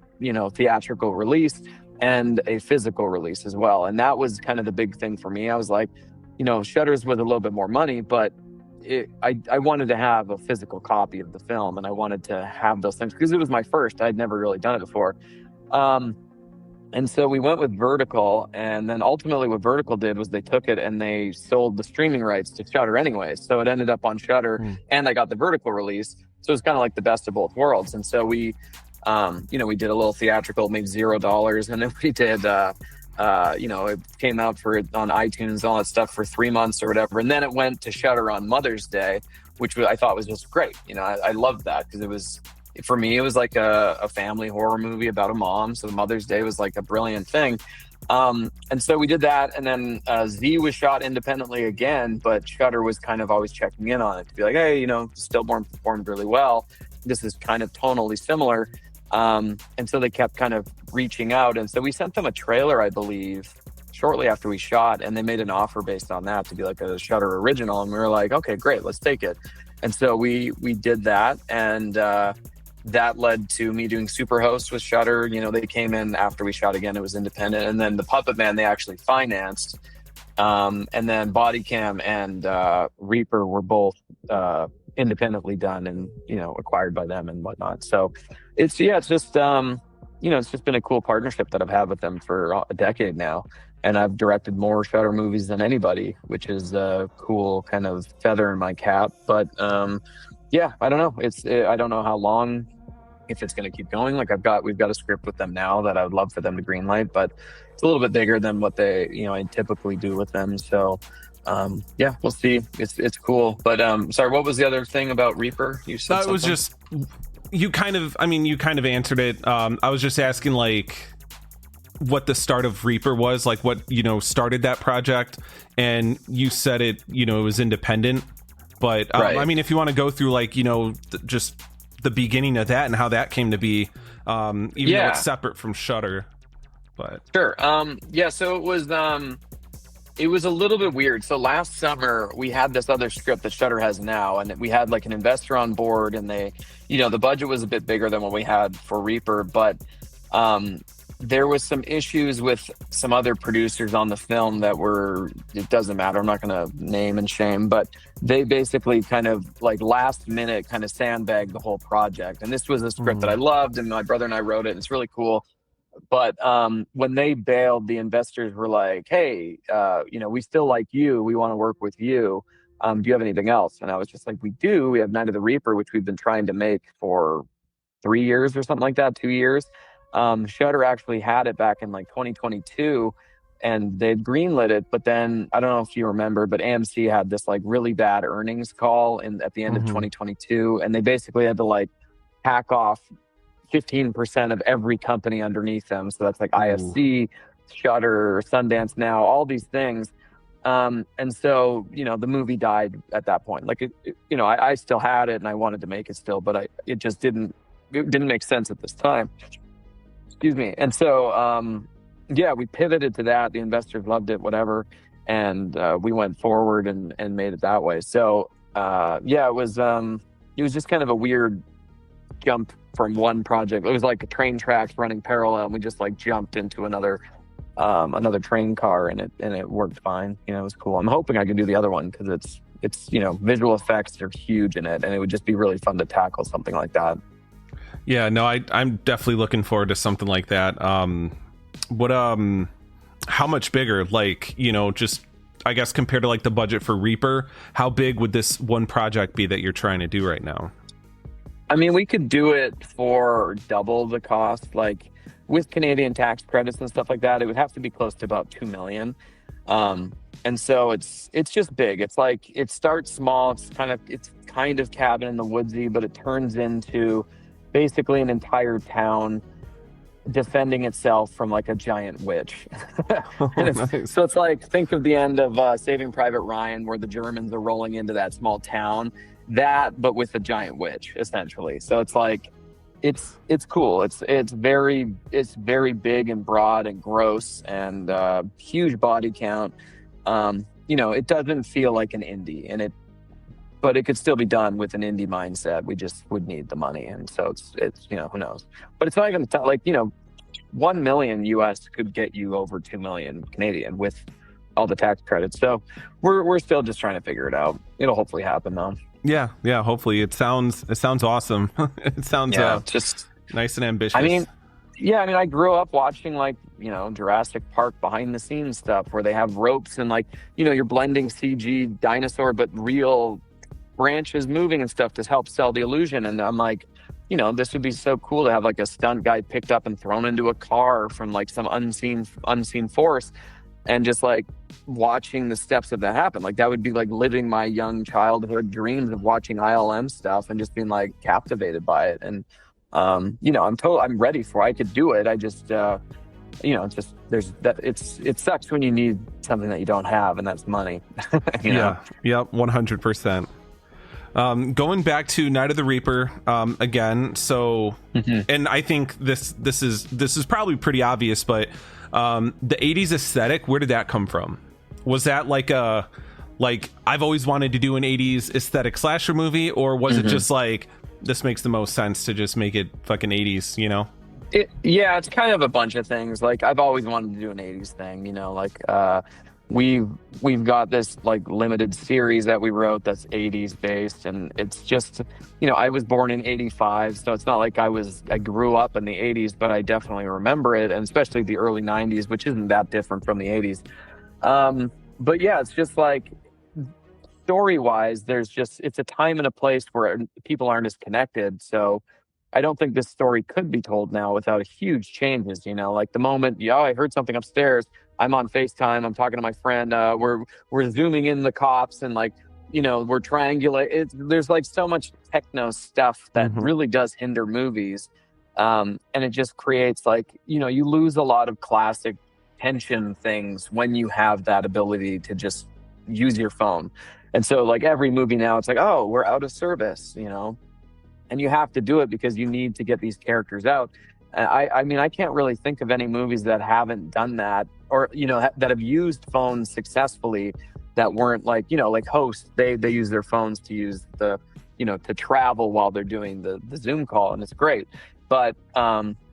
theatrical release and a physical release as well, and that was kind of the big thing for me. I was like, Shudder's with a little bit more money, but I wanted to have a physical copy of the film, and I wanted to have those things because it was my first. I'd never really done it before. And so we went with Vertical, and then ultimately what Vertical did was they took it and they sold the streaming rights to Shudder anyway. So it ended up on Shudder, and I got the Vertical release. So it was kind of like the best of both worlds. And so we did a little theatrical, made $0, and then we did it came out on iTunes, all that stuff, for 3 months or whatever, and then it went to Shudder on Mother's Day, which I thought was just great. I loved that because for me it was like a family horror movie about a mom, so Mother's Day was like a brilliant thing. And so we did that, and then Z was shot independently again, but Shudder was kind of always checking in on it to be like, hey, Stillborn performed really well, this is kind of tonally similar. And so they kept kind of reaching out. And so we sent them a trailer, I believe, shortly after we shot, and they made an offer based on that to be like a Shudder original. And we were like, okay, great, let's take it. And so we did that. And that led to me doing Superhost with Shudder. They came in after we shot again. It was independent. And then the Puppet Man, they actually financed. And then Body Cam and Reaper were both independently done and acquired by them and whatnot. So it's just it's just been a cool partnership that I've had with them for a decade now, and I've directed more Shudder movies than anybody, which is a cool kind of feather in my cap. But I don't know, I don't know how long, if it's going to keep going. Like we've got a script with them now that I would love for them to greenlight, but it's a little bit bigger than what they I typically do with them. So we'll see. It's cool. But sorry, what was the other thing about Reaper? You said it was just you kind of answered it. I was just asking like what the start of Reaper was, like what started that project, and you said it it was independent, but right. I mean, if you want to go through like just the beginning of that and how that came to be, even though it's separate from Shudder. But sure. So it was a little bit weird. So last summer we had this other script that Shudder has now, and we had like an investor on board, and they, the budget was a bit bigger than what we had for Reaper, but there was some issues with some other producers on the film that it doesn't matter, I'm not going to name and shame, but they basically kind of like last minute kind of sandbagged the whole project. And this was a script that I loved, and my brother and I wrote it, and it's really cool. But when they bailed, the investors were like, hey, we still like you. We want to work with you. Do you have anything else? And I was just like, we do. We have Night of the Reaper, which we've been trying to make for 3 years or something like that, 2 years. Shudder actually had it back in like 2022, and they'd greenlit it. But then, I don't know if you remember, but AMC had this like really bad earnings call at the end of 2022. And they basically had to like hack off 15% of every company underneath them. So that's like IFC, Shudder, Sundance Now, all these things. And so, the movie died at that point. Like, I still had it and I wanted to make it still, but it just didn't make sense at this time. Excuse me. And so, we pivoted to that. The investors loved it, whatever. And we went forward and made it that way. So, it was just kind of a weird jump from one project. It was like train tracks running parallel, and we just like jumped into another train car, and it worked fine. You know, it was cool. I'm hoping I can do the other one because it's you know, visual effects are huge in it, and it would just be really fun to tackle something like that. Yeah, no, I'm definitely looking forward to something like that. How much bigger, like, you know, just I guess compared to like the budget for Reaper, how big would this one project be that you're trying to do right now? I mean, we could do it for double the cost, like with Canadian tax credits and stuff like that. It would have to be close to about 2 million. And so it's just big. It's like, it starts small. It's kind of cabin in the woodsy, but it turns into basically an entire town defending itself from like a giant witch. Nice. So it's like, think of the end of Saving Private Ryan, where the Germans are rolling into that small town, that, but with a giant witch, essentially. So it's like, it's cool. It's very big and broad and gross, and huge body count. You know, it doesn't feel like an indie, but it could still be done with an indie mindset. We just would need the money, and so it's you know, who knows? But it's not going to, like, you know, 1 million US could get you over 2 million Canadian with all the tax credits. So we're still just trying to figure it out. It'll hopefully happen though. Yeah, hopefully. It sounds awesome. It sounds just nice and ambitious. I mean, I grew up watching, like, you know, Jurassic Park behind the scenes stuff where they have ropes and, like, you know, you're blending CG dinosaur but real branches moving and stuff to help sell the illusion. And I'm like, you know, this would be so cool to have like a stunt guy picked up and thrown into a car from like some unseen force, and just like watching the steps of that happen. Like, that would be like living my young childhood dreams of watching ILM stuff and just being like captivated by it. And you know, I'm ready for it. I could do it. I just you know, it's just, it sucks when you need something that you don't have, and that's money. You know? Yep, 100%. Going back to Night of the Reaper again, so and I think this is probably pretty obvious, but the 80s aesthetic, where did that come from? Was that like I've always wanted to do an 80s aesthetic slasher movie, or was it just like, this makes the most sense to just make it fucking 80s, you know? It's kind of a bunch of things. Like, I've always wanted to do an 80s thing, you know, like we've got this like limited series that we wrote that's 80s based, and it's just, you know, I was born in 85, so it's not like I grew up in the 80s, but I definitely remember it, and especially the early 90s, which isn't that different from the 80s. But yeah, it's just like, story wise, it's a time and a place where people aren't as connected. So I don't think this story could be told now without huge changes, you know, like the moment, I heard something upstairs, I'm on FaceTime, I'm talking to my friend, we're zooming in the cops, and like, you know, we're triangulating. There's like so much techno stuff that really does hinder movies. And it just creates, like, you know, you lose a lot of classic tension things when you have that ability to just use your phone. And so like every movie now, it's like, oh, we're out of service, you know, and you have to do it because you need to get these characters out. I mean, I can't really think of any movies that haven't done that, or, you know, that have used phones successfully that weren't like, you know, like Host, they use their phones to use you know, to travel while they're doing the Zoom call, and it's great. But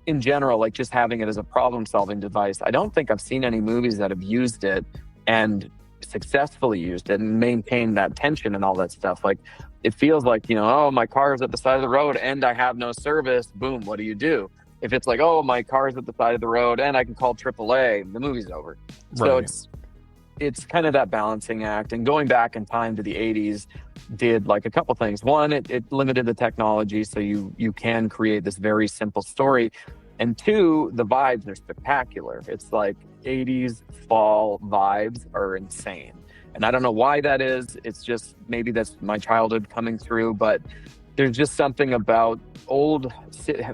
in general, like just having it as a problem solving device, I don't think I've seen any movies that have used it and successfully used it and maintained that tension and all that stuff. Like, it feels like, you know, oh, my car is at the side of the road and I have no service. Boom, what do you do? If it's like, oh, my car is at the side of the road and I can call AAA, the movie's over. Right. So it's kind of that balancing act. And going back in time to the 80s did like a couple things. One, it limited the technology, so you can create this very simple story. And two, the vibes are spectacular. It's like 80s fall vibes are insane. And I don't know why that is. It's just, maybe that's my childhood coming through, but there's just something about old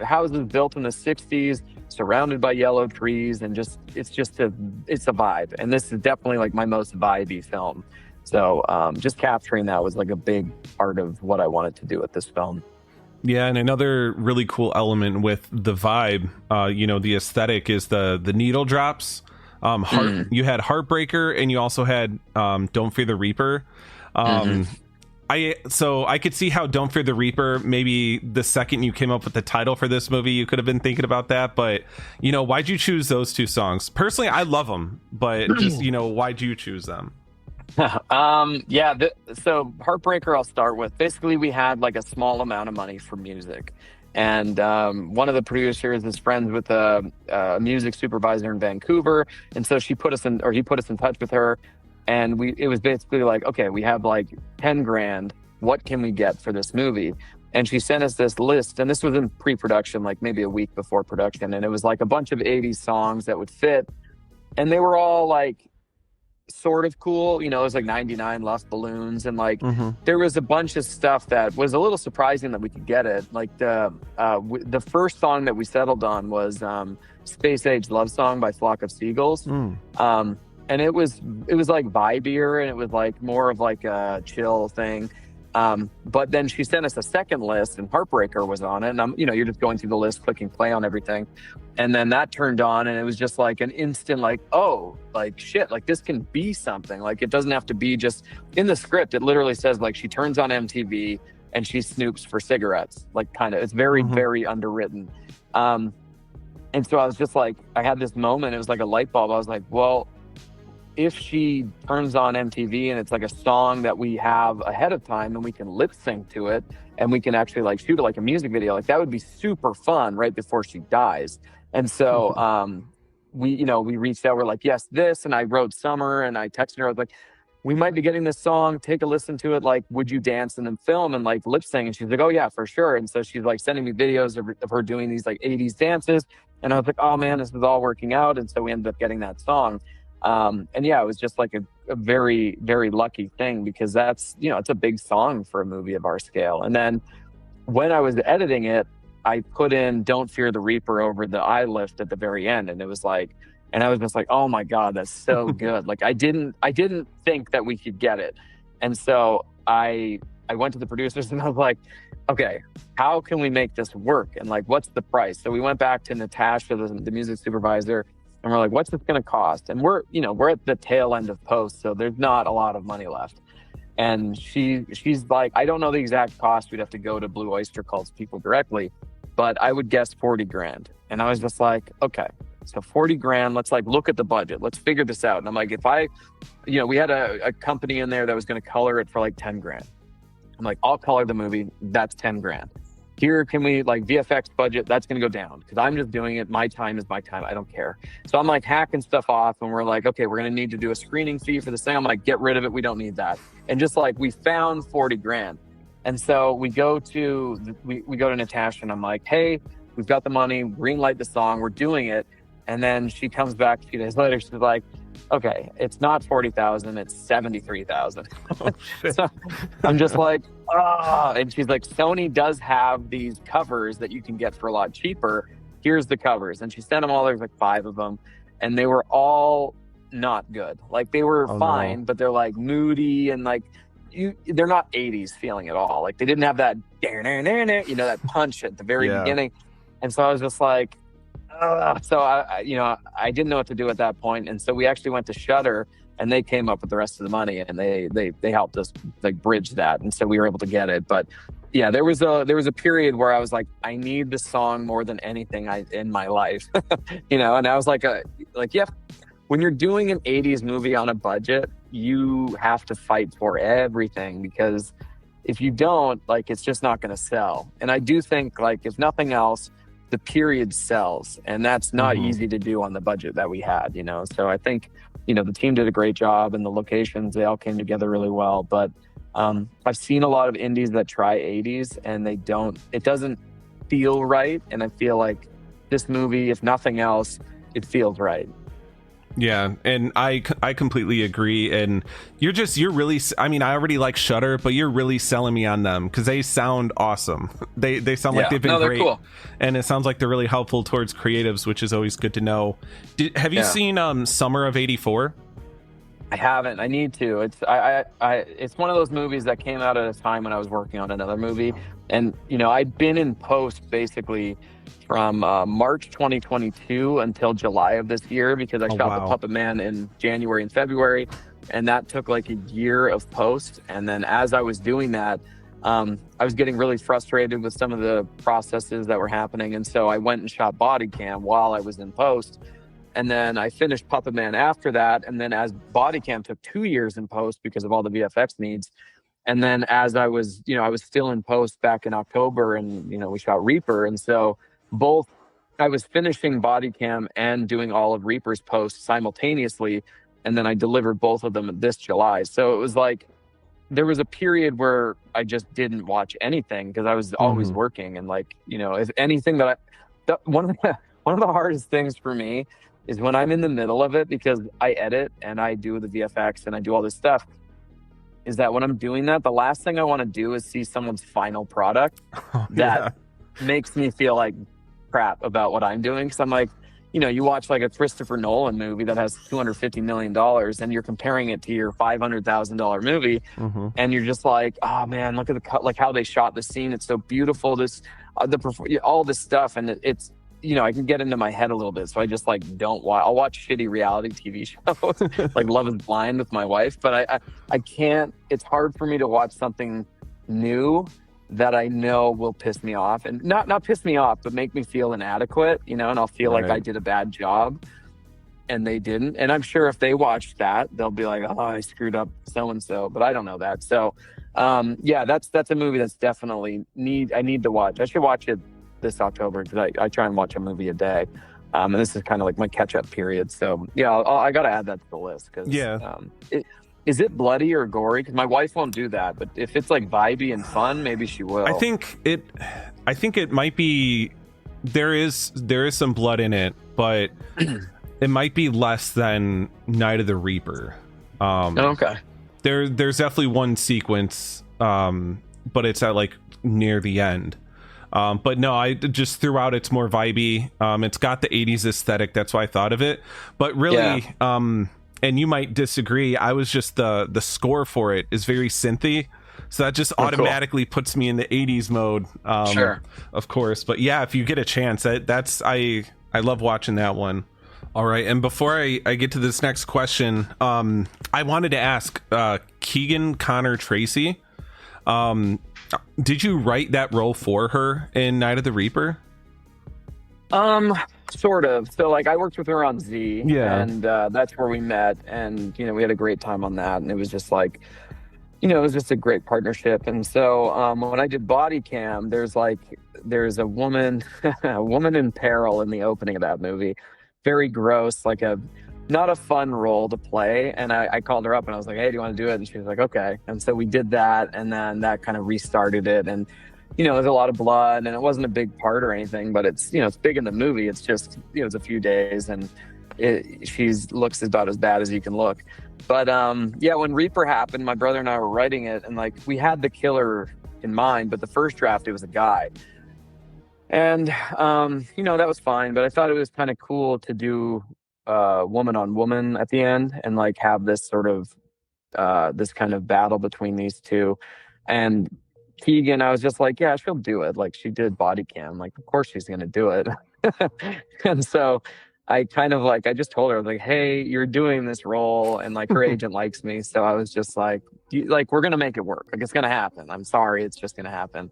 houses built in the 60s, surrounded by yellow trees, and just it's a vibe. And this is definitely like my most vibey film. So just capturing that was like a big part of what I wanted to do with this film. Yeah, and another really cool element with the vibe, you know, the aesthetic is the needle drops. You had Heartbreaker, and you also had Don't Fear the Reaper. I could see how Don't Fear the Reaper, maybe the second you came up with the title for this movie, you could have been thinking about that. But, why'd you choose those two songs? Personally, I love them, but just, why'd you choose them? So Heartbreaker, I'll start with. Basically, we had like a small amount of money for music. And one of the producers is friends with a music supervisor in Vancouver. And so he put us in touch with her. And it was basically like, okay, we have like 10 grand. What can we get for this movie? And she sent us this list. And this was in pre-production, like maybe a week before production. And it was like a bunch of 80s songs that would fit. And they were all like sort of cool. It was like 99 Lost Balloons. And like there was a bunch of stuff that was a little surprising that we could get it. Like the first song that we settled on was Space Age Love Song by Flock of Seagulls. And it was like vibier, and it was like more of like a chill thing. But then she sent us a second list, and Heartbreaker was on it. And you're just going through the list, clicking play on everything. And then that turned on, and it was just like an instant, like, oh, like shit, like this can be something. Like it doesn't have to be just in the script. It literally says like she turns on MTV and she snoops for cigarettes. Like kind of, it's very, very underwritten. And so I was just like, I had this moment. It was like a light bulb. I was like, well, if she turns on MTV and it's like a song that we have ahead of time and we can lip sync to it and we can actually like shoot it like a music video, like that would be super fun right before she dies. And so we reached out, we're like, yes, this, and I wrote Summer, and I texted her, I was like, we might be getting this song, take a listen to it, like, would you dance and then film and like lip sync? And she's like, oh yeah, for sure. And so she's like sending me videos of her doing these like 80s dances. And I was like, oh man, this is all working out. And so we ended up getting that song. And yeah, it was just like a very, very lucky thing, because that's, it's a big song for a movie of our scale. And then when I was editing it, I put in Don't Fear the Reaper over the eye lift at the very end. And it was like, and I was just like, oh my God, that's so good. Like I didn't think that we could get it. And so I went to the producers and I was like, okay, how can we make this work? And like, what's the price? So we went back to Natasha, the music supervisor, and we're like, what's this going to cost? And we're at the tail end of post, so there's not a lot of money left. And she's like, I don't know the exact cost. We'd have to go to Blue Oyster Cult's people directly, but I would guess 40 grand. And I was just like, okay, so 40 grand, let's like look at the budget. Let's figure this out. And I'm like, we had a company in there that was going to color it for like 10 grand. I'm like, I'll color the movie. That's 10 grand. Here, can we like VFX budget? That's going to go down because I'm just doing it. My time is my time. I don't care. So I'm like hacking stuff off, and we're like, okay, we're going to need to do a screening fee for this thing. I'm like, get rid of it. We don't need that. And just like we found 40 grand. And so we go to Natasha, and I'm like, hey, we've got the money. Green light the song. We're doing it. And then she comes back a few days later. She's like, okay, it's not 40,000, it's 73,000. Oh, so I'm just like, and she's like, Sony does have these covers that you can get for a lot cheaper. Here's the covers. And she sent them all. There's like 5 of them, and they were all not good. Like they were fine, but they're like moody and like they're not 80s feeling at all. Like they didn't have that, that punch at the very beginning. And so I was just like, so I didn't know what to do at that point. And so we actually went to Shudder, and they came up with the rest of the money, and they helped us like bridge that. And so we were able to get it. But yeah, there was a period where I was like, I need this song more than anything in my life, and I was like, when you're doing an 80s movie on a budget, you have to fight for everything, because if you don't, like, it's just not going to sell. And I do think, like, if nothing else, the period sells, and that's not easy to do on the budget that we had, So I think, the team did a great job, and the locations, they all came together really well. But I've seen a lot of indies that try 80s, and it doesn't feel right. And I feel like this movie, if nothing else, it feels right. Yeah, and I completely agree. And you're really, I mean, I already like Shudder, but you're really selling me on them because they sound awesome. They sound like they've been great. Cool. And it sounds like they're really helpful towards creatives, which is always good to know. Have you seen Summer of '84? I haven't. I need to. It's one of those movies that came out at a time when I was working on another movie. And, I'd been in post basically from March 2022 until July of this year, because I shot The Puppet Man in January and February. and that took like a year of post. And then as I was doing that, I was getting really frustrated with some of the processes that were happening, and so I went and shot body cam while I was in post. And then I finished Puppet Man after that, and then as body cam took 2 years in post because of all the VFX needs. And then as I was, I was still in post back in October, and we shot Reaper, and so both I was finishing body cam and doing all of Reaper's post simultaneously, and then I delivered both of them this July. So it was like there was a period where I just didn't watch anything because I was always working, and like if anything one of the hardest things for me is when I'm in the middle of it, because I edit and I do the VFX and I do all this stuff, is that when I'm doing that, the last thing I want to do is see someone's final product that makes me feel like crap about what I'm doing. Because I'm like, you watch like a Christopher Nolan movie that has $250 million and you're comparing it to your $500,000 movie. And you're just like, oh man, look at the cut, like how they shot the scene. It's so beautiful. All this stuff. And it's, I can get into my head a little bit. So I just like I'll watch shitty reality TV shows like Love is Blind with my wife, but I can't, it's hard for me to watch something new that I know will piss me off, and not piss me off, but make me feel inadequate, and I'll feel like I did a bad job and they didn't. And I'm sure if they watch that, they'll be like, oh, I screwed up so-and-so, but I don't know that. So that's a movie that's definitely I need to watch. I should watch it this October because I try and watch a movie a day. And this is kind of like my catch-up period. So I got to add that to the list because is it bloody or gory? Because my wife won't do that, but if it's like vibey and fun, maybe she will. I think it might be. There is some blood in it, but it might be less than Night of the Reaper. Okay. There's definitely one sequence, but it's at like near the end. But no, I just throughout it's more vibey. It's got the 80s aesthetic. That's why I thought of it. But really, and you might disagree, I was just the score for it is very synthy, so that just automatically puts me in the 80s mode. Sure, of course. But yeah, if you get a chance, I love watching that one. All right, and before I get to this next question, I wanted to ask Keegan Connor Tracy, did you write that role for her in Night of the Reaper? Sort of. So like I worked with her on Z, and that's where we met, and we had a great time on that, and it was just like it was just a great partnership. And so when I did body cam, there's a woman in peril in the opening of that movie. Very gross, like not a fun role to play. And I called her up and I was like, hey, do you want to do it? And she was like, okay. And so we did that, and then that kind of restarted it. And there's a lot of blood, and it wasn't a big part or anything, but it's it's big in the movie. It's just it's a few days, and she looks about as bad as you can look. But when Reaper happened, my brother and I were writing it, and like we had the killer in mind, but the first draft it was a guy, and that was fine. But I thought it was kind of cool to do woman on woman at the end, and like have this sort of this kind of battle between these two. And Keegan, I was just like, yeah, she'll do it. Like she did body cam, like of course she's gonna do it. And so I kind of I just told her, I was like, hey, you're doing this role, and like her agent likes me, so I was just like we're gonna make it work. Like it's gonna happen. I'm sorry, it's just gonna happen.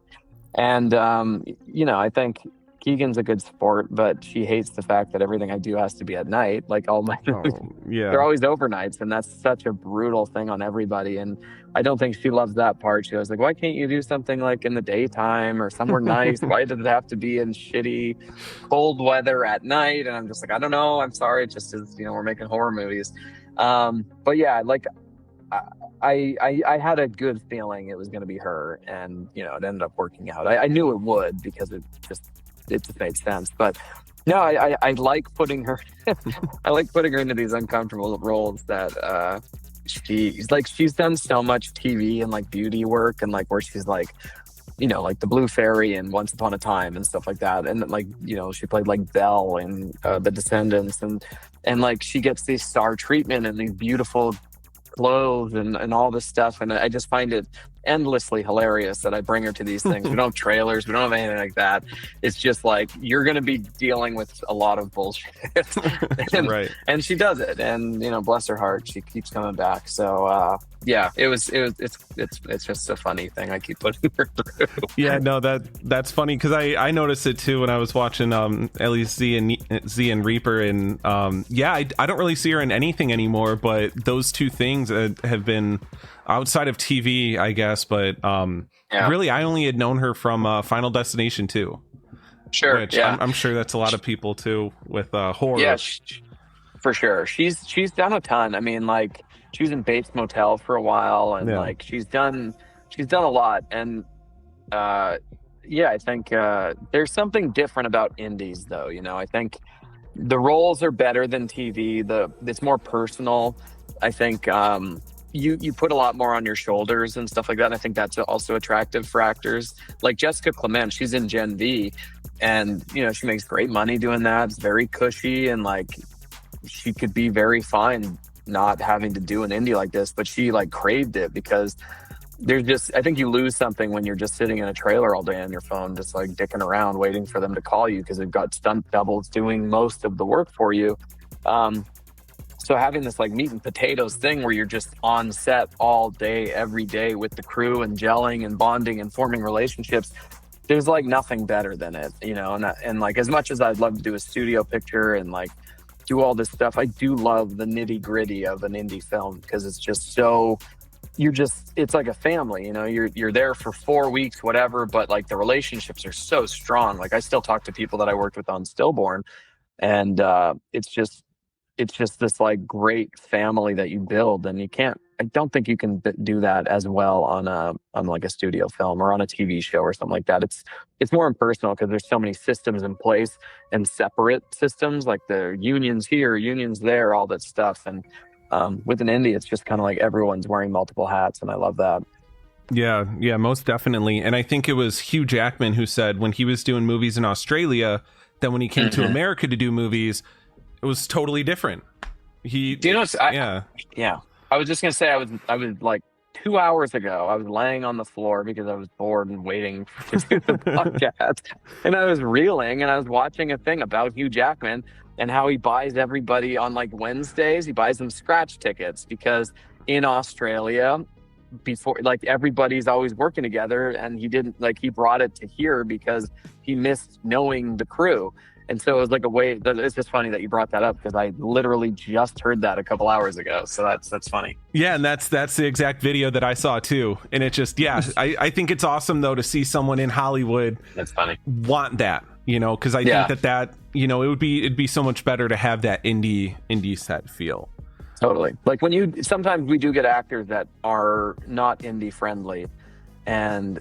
And I think Keegan's a good sport, but she hates the fact that everything I do has to be at night. Like all my they're always overnights, and that's such a brutal thing on everybody. And I don't think she loves that part. She was like, why can't you do something like in the daytime or somewhere nice? Why does it have to be in shitty cold weather at night? And I'm just like, I don't know, I'm sorry, it just is, we're making horror movies. But yeah, like I had a good feeling it was going to be her, and it ended up working out. I knew it would, because it just made sense. But no, I like putting her I like putting her into these uncomfortable roles that she's done so much TV and like beauty work, and like where she's like like the Blue Fairy and Once Upon a Time and stuff like that, and like she played like Belle in The Descendants, and like she gets these star treatment and these beautiful clothes and all this stuff, and I just find it endlessly hilarious that I bring her to these things. We don't have trailers, we don't have anything like that. It's just like, you're going to be dealing with a lot of bullshit. and, Right. and she does it, and bless her heart, she keeps coming back. So yeah, it's just a funny thing I keep putting her through. Yeah, no, that's funny, because I noticed it too when I was watching at least Z and Reaper, and I don't really see her in anything anymore, but those two things have been outside of TV, I guess, but really I only had known her from Final Destination 2. Sure. Which yeah. I'm sure that's a lot of people too with horror. Yeah, for sure. She's done a ton. I mean, like, she was in Bates Motel for a while, and like she's done a lot. And I think there's something different about indies, though. I think the roles are better than TV. It's more personal. I think you put a lot more on your shoulders and stuff like that. And I think that's also attractive for actors. Like Jessica Clement, she's in Gen V, and she makes great money doing that. It's very cushy, and like she could be very fine not having to do an indie like this, but she like craved it, because I think you lose something when you're just sitting in a trailer all day on your phone, just like dicking around waiting for them to call you, because they've got stunt doubles doing most of the work for you. So having this like meat and potatoes thing where you're just on set all day, every day with the crew, and gelling and bonding and forming relationships, there's like nothing better than it, and like, as much as I'd love to do a studio picture and like do all this stuff, I do love the nitty gritty of an indie film, because it's just so, it's like a family, you're there for 4 weeks, whatever, but like the relationships are so strong. Like, I still talk to people that I worked with on Stillborn, and it's just this like great family that you build, and I don't think you can do that as well on like a studio film or on a TV show or something like that. It's more impersonal, because there's so many systems in place, and separate systems, like the unions here, unions there, all that stuff. And with an indie, it's just kind of like everyone's wearing multiple hats, and I love that. Yeah, most definitely. And I think it was Hugh Jackman who said when he was doing movies in Australia, that when he came to America to do movies, it was totally different. I was just gonna say, I was like 2 hours ago, I was laying on the floor because I was bored and waiting to do the podcast, and I was reeling, and I was watching a thing about Hugh Jackman and how he buys everybody on like Wednesdays, he buys them scratch tickets, because in Australia, before, like, everybody's always working together, and he brought it to here because he missed knowing the crew. And so it was like a way. It's just funny that you brought that up, because I literally just heard that a couple hours ago. So that's funny. Yeah, and that's the exact video that I saw too. And it just, I think it's awesome though to see someone in Hollywood. That's funny. Want that, because I think that it'd be so much better to have that indie set feel. Totally. Like sometimes we do get actors that are not indie friendly, and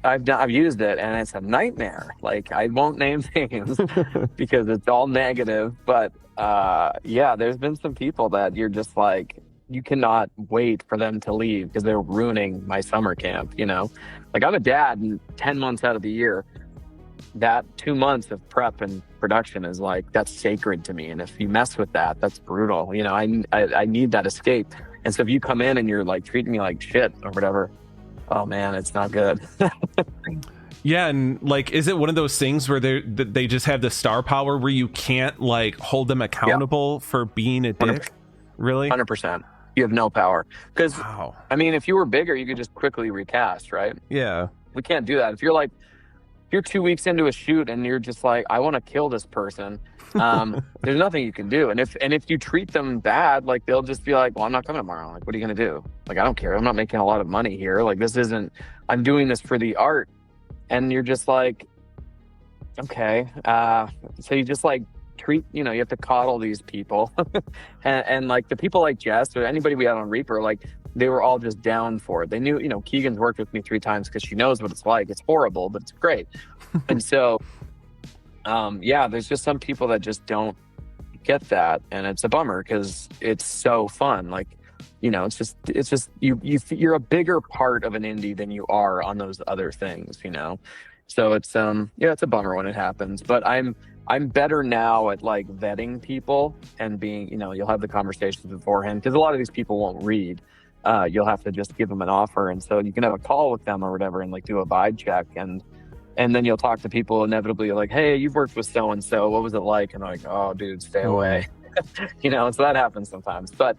I've used it, and it's a nightmare. Like, I won't name names because it's all negative, but there's been some people that you're just like, you cannot wait for them to leave because they're ruining my summer camp. Like, I'm a dad, and 10 months out of the year, that 2 months of prep and production is like, that's sacred to me. And if you mess with that, that's brutal. I need that escape. And so if you come in and you're like treating me like shit or whatever, oh man, it's not good. Yeah, and like, is it one of those things where they just have the star power where you can't like hold them accountable for being a dick? Really? 100%. You have no power. Because, I mean, if you were bigger, you could just quickly recast, right? Yeah. We can't do that. If you're 2 weeks into a shoot and you're just like, I want to kill this person, there's nothing you can do. And if you treat them bad, like, they'll just be like, well, I'm not coming tomorrow. Like, what are you going to do? Like, I don't care. I'm not making a lot of money here. Like, I'm doing this for the art. And you're just like, okay. So you just like you have to coddle these people. and like the people like Jess or anybody we had on Reaper, like, they were all just down for it. They knew, Keegan's worked with me 3 times because she knows what it's like. It's horrible, but it's great. And so, there's just some people that just don't get that. And it's a bummer because it's so fun. Like, it's just you're a bigger part of an indie than you are on those other things, So it's it's a bummer when it happens, but I'm better now at like vetting people and being, you'll have the conversations beforehand, because a lot of these people won't read. you'll have to just give them an offer. And so you can have a call with them or whatever and like do a vibe check. And then you'll talk to people inevitably like, hey, you've worked with so-and-so. What was it like? And I'm like, oh, dude, stay away. So that happens sometimes. But,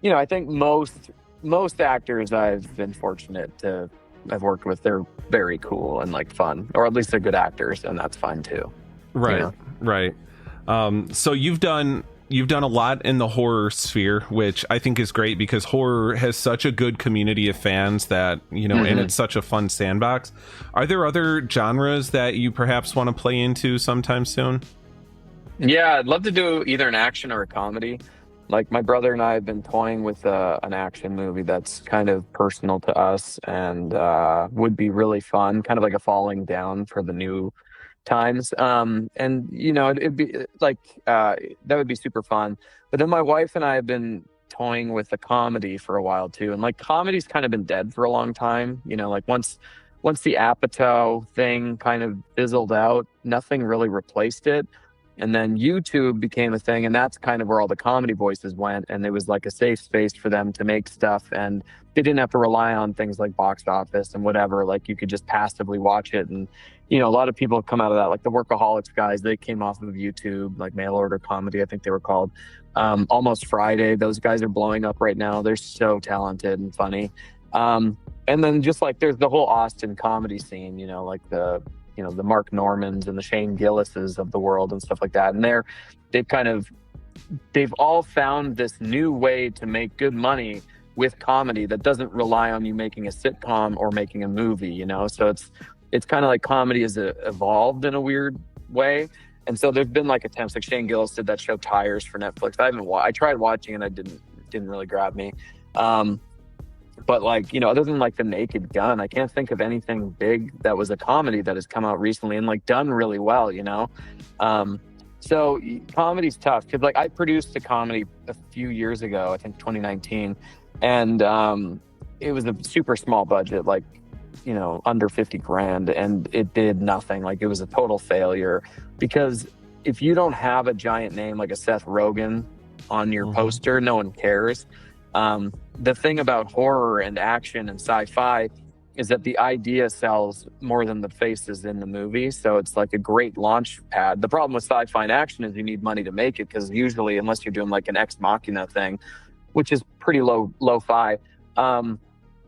I think most actors I've been fortunate to have worked with, they're very cool and like fun, or at least they're good actors, and that's fine too. Right. Right. So you've done a lot in the horror sphere, which I think is great because horror has such a good community of fans that, and it's such a fun sandbox. Are there other genres that you perhaps want to play into sometime soon? Yeah, I'd love to do either an action or a comedy. Like my brother and I have been toying with an action movie that's kind of personal to us and would be really fun, kind of like a falling down for the new times. It'd be like that would be super fun. But then my wife and I have been toying with a comedy for a while too, and like comedy's kind of been dead for a long time. Like once the Apatow thing kind of fizzled out, nothing really replaced it. And then YouTube became a thing, and that's kind of where all the comedy voices went, and it was like a safe space for them to make stuff, and they didn't have to rely on things like box office and whatever. Like you could just passively watch it. And a lot of people come out of that, like the Workaholics guys, they came off of YouTube, like Mail Order Comedy, I think they were called. Almost Friday, those guys are blowing up right now. They're so talented and funny. And then just like there's the whole Austin comedy scene, like the Mark Normans and the Shane Gillises of the world and stuff like that. And they've all found this new way to make good money with comedy that doesn't rely on you making a sitcom or making a movie, So it's kind of like comedy has evolved in a weird way. And so there's been like attempts, like Shane Gillis did that show Tires for Netflix. I tried watching it, and didn't really grab me. But like, other than like The Naked Gun, I can't think of anything big that was a comedy that has come out recently and like done really well, So comedy's tough because like I produced a comedy a few years ago, I think 2019, and it was a super small budget, like, under 50 grand, and it did nothing. Like it was a total failure because if you don't have a giant name like a Seth Rogen on your poster, no one cares. The thing about horror and action and sci-fi is that the idea sells more than the faces in the movie. So it's like a great launch pad. The problem with sci-fi and action is you need money to make it, because usually, unless you're doing like an Ex Machina thing, which is pretty lo-fi,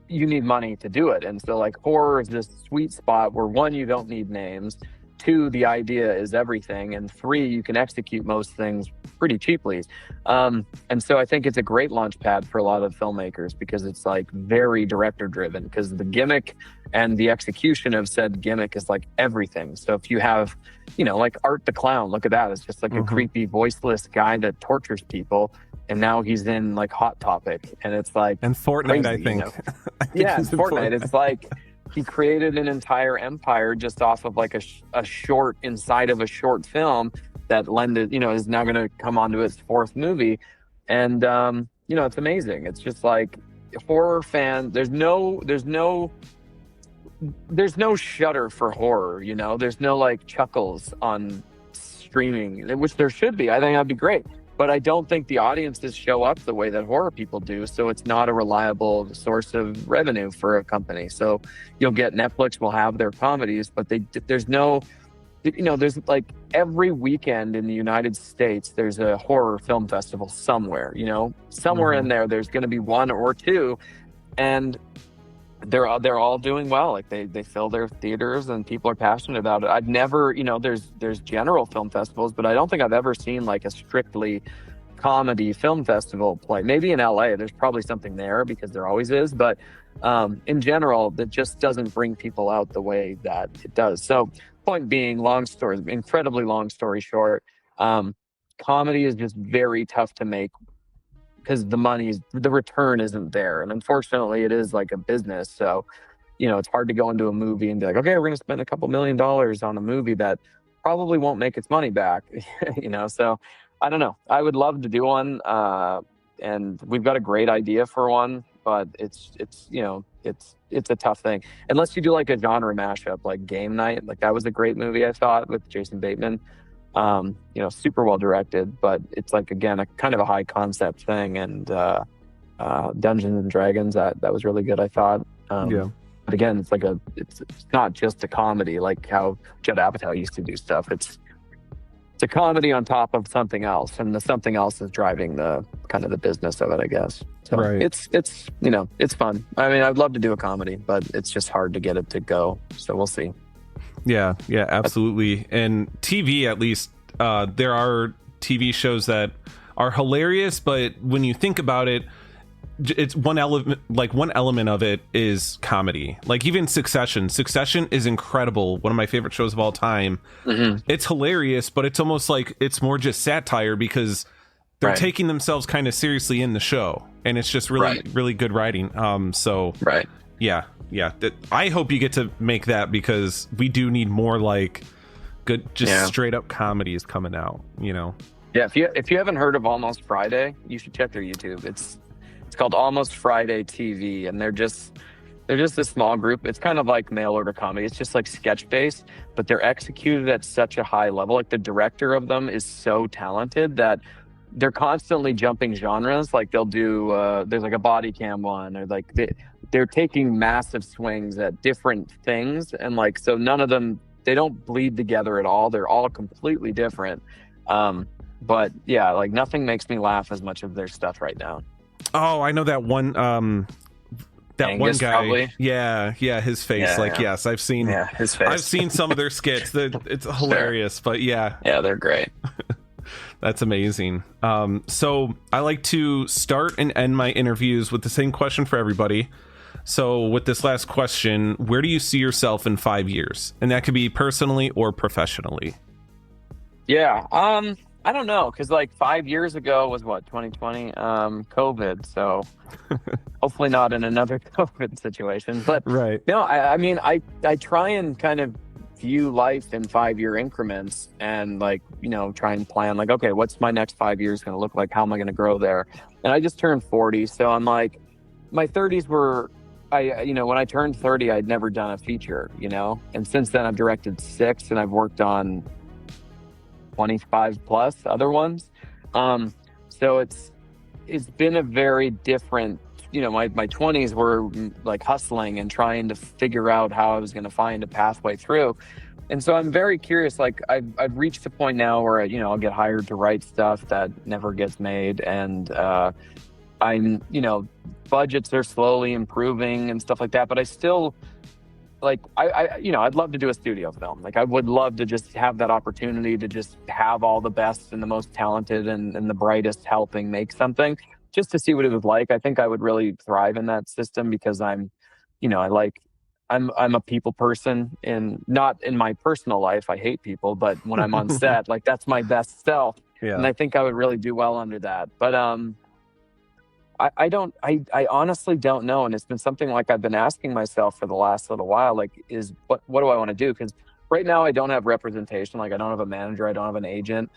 you need money to do it. And so like horror is this sweet spot where, one, you don't need names, two, the idea is everything, and three, you can execute most things pretty cheaply. And so I think it's a great launch pad for a lot of filmmakers because it's like very director driven, because the gimmick and the execution of said gimmick is like everything. So if you have, like Art the Clown, look at that. It's just like a creepy, voiceless guy that tortures people. And now he's in like Hot Topic, and it's like, and Fortnite, crazy, I think. Yeah, Fortnite. It's like he created an entire empire just off of like a short inside of a short film that is now going to come onto its fourth movie. And, it's amazing. It's just like horror fan. There's no Shudder for horror, there's no like Chuckles on streaming, which there should be. I think that'd be great. But I don't think the audiences show up the way that horror people do. So it's not a reliable source of revenue for a company. So you'll get Netflix will have their comedies, but there's like every weekend in the United States, there's a horror film festival somewhere, somewhere in there's going to be one or two. And they're all doing well. Like they fill their theaters and people are passionate about it. I've never, there's general film festivals, but I don't think I've ever seen like a strictly comedy film festival play. Maybe in LA, there's probably something there because there always is. But in general, that just doesn't bring people out the way that it does. So point being, incredibly long story short, comedy is just very tough to make because the return isn't there. And unfortunately, it is like a business. So, it's hard to go into a movie and be like, okay, we're going to spend a couple $1 million on a movie that probably won't make its money back, So I don't know. I would love to do one. And we've got a great idea for one, but it's a tough thing. Unless you do like a genre mashup, like Game Night, like that was a great movie, I thought, with Jason Bateman. Super well directed, but it's like, again, a kind of a high concept thing. And Dungeons and Dragons. That was really good, I thought. Yeah. But again, it's not just a comedy like how Judd Apatow used to do stuff. It's a comedy on top of something else, and the something else is driving the kind of the business of it, I guess. So Right. it's it's fun. I mean, I'd love to do a comedy, but it's just hard to get it to go. So we'll see. Yeah, absolutely. And TV, at least, there are TV shows that are hilarious, but when you think about it, it's one element of it is comedy. Like even Succession is incredible, one of my favorite shows of all time. It's hilarious, but it's almost like it's more just satire because they're taking themselves kind of seriously in the show, and it's just really good writing. I hope you get to make that, because we do need more like good, just straight up comedies coming out, Yeah, if you haven't heard of Almost Friday, you should check their YouTube. It's called Almost Friday TV, and they're just a small group. It's kind of like mail order comedy. It's just like sketch based, but they're executed at such a high level. Like the director of them is so talented that they're constantly jumping genres. Like they'll do there's like a body cam one, or like they're taking massive swings at different things, and like so none of them, they don't bleed together at all. They're all completely different. But yeah, like nothing makes me laugh as much of their stuff right now. Oh, I know that one. That Angus, one guy. probably. Yeah, his face. Yes, I've seen. Yeah, his face. I've seen some of their skits. It's hilarious, but yeah, they're great. That's amazing. So I like to start and end my interviews with the same question for everybody. So with this last question, where do you see yourself in 5 years? And that could be personally or professionally. Yeah. I don't know, because like 5 years ago was what, 2020, COVID. So hopefully not in another COVID situation. But no, I mean, I try and kind of view life in 5-year increments, and like, try and plan like, okay, what's my next 5 years going to look like? How am I going to grow there? And I just turned 40. So I'm like, my 30s were, when I turned 30, I'd never done a feature, and since then I've directed 6, and I've worked on 25 plus other ones. So it's been a very different, my 20s were like hustling and trying to figure out how I was going to find a pathway through. And so I'm very curious, like I've reached a point now where, I'll get hired to write stuff that never gets made. And, I'm, budgets are slowly improving and stuff like that, but I still, like, I'd love to do a studio film. Like, I would love to just have that opportunity to just have all the best and the most talented and the brightest helping make something, just to see what it was like. I think I would really thrive in that system, because I'm a people person, and not in my personal life. I hate people, but when I'm on set, like that's my best self. Yeah. And I think I would really do well under that. But, I honestly don't know. And it's been something like I've been asking myself for the last little while, like, what do I want to do? Because right now I don't have representation. Like I don't have a manager. I don't have an agent.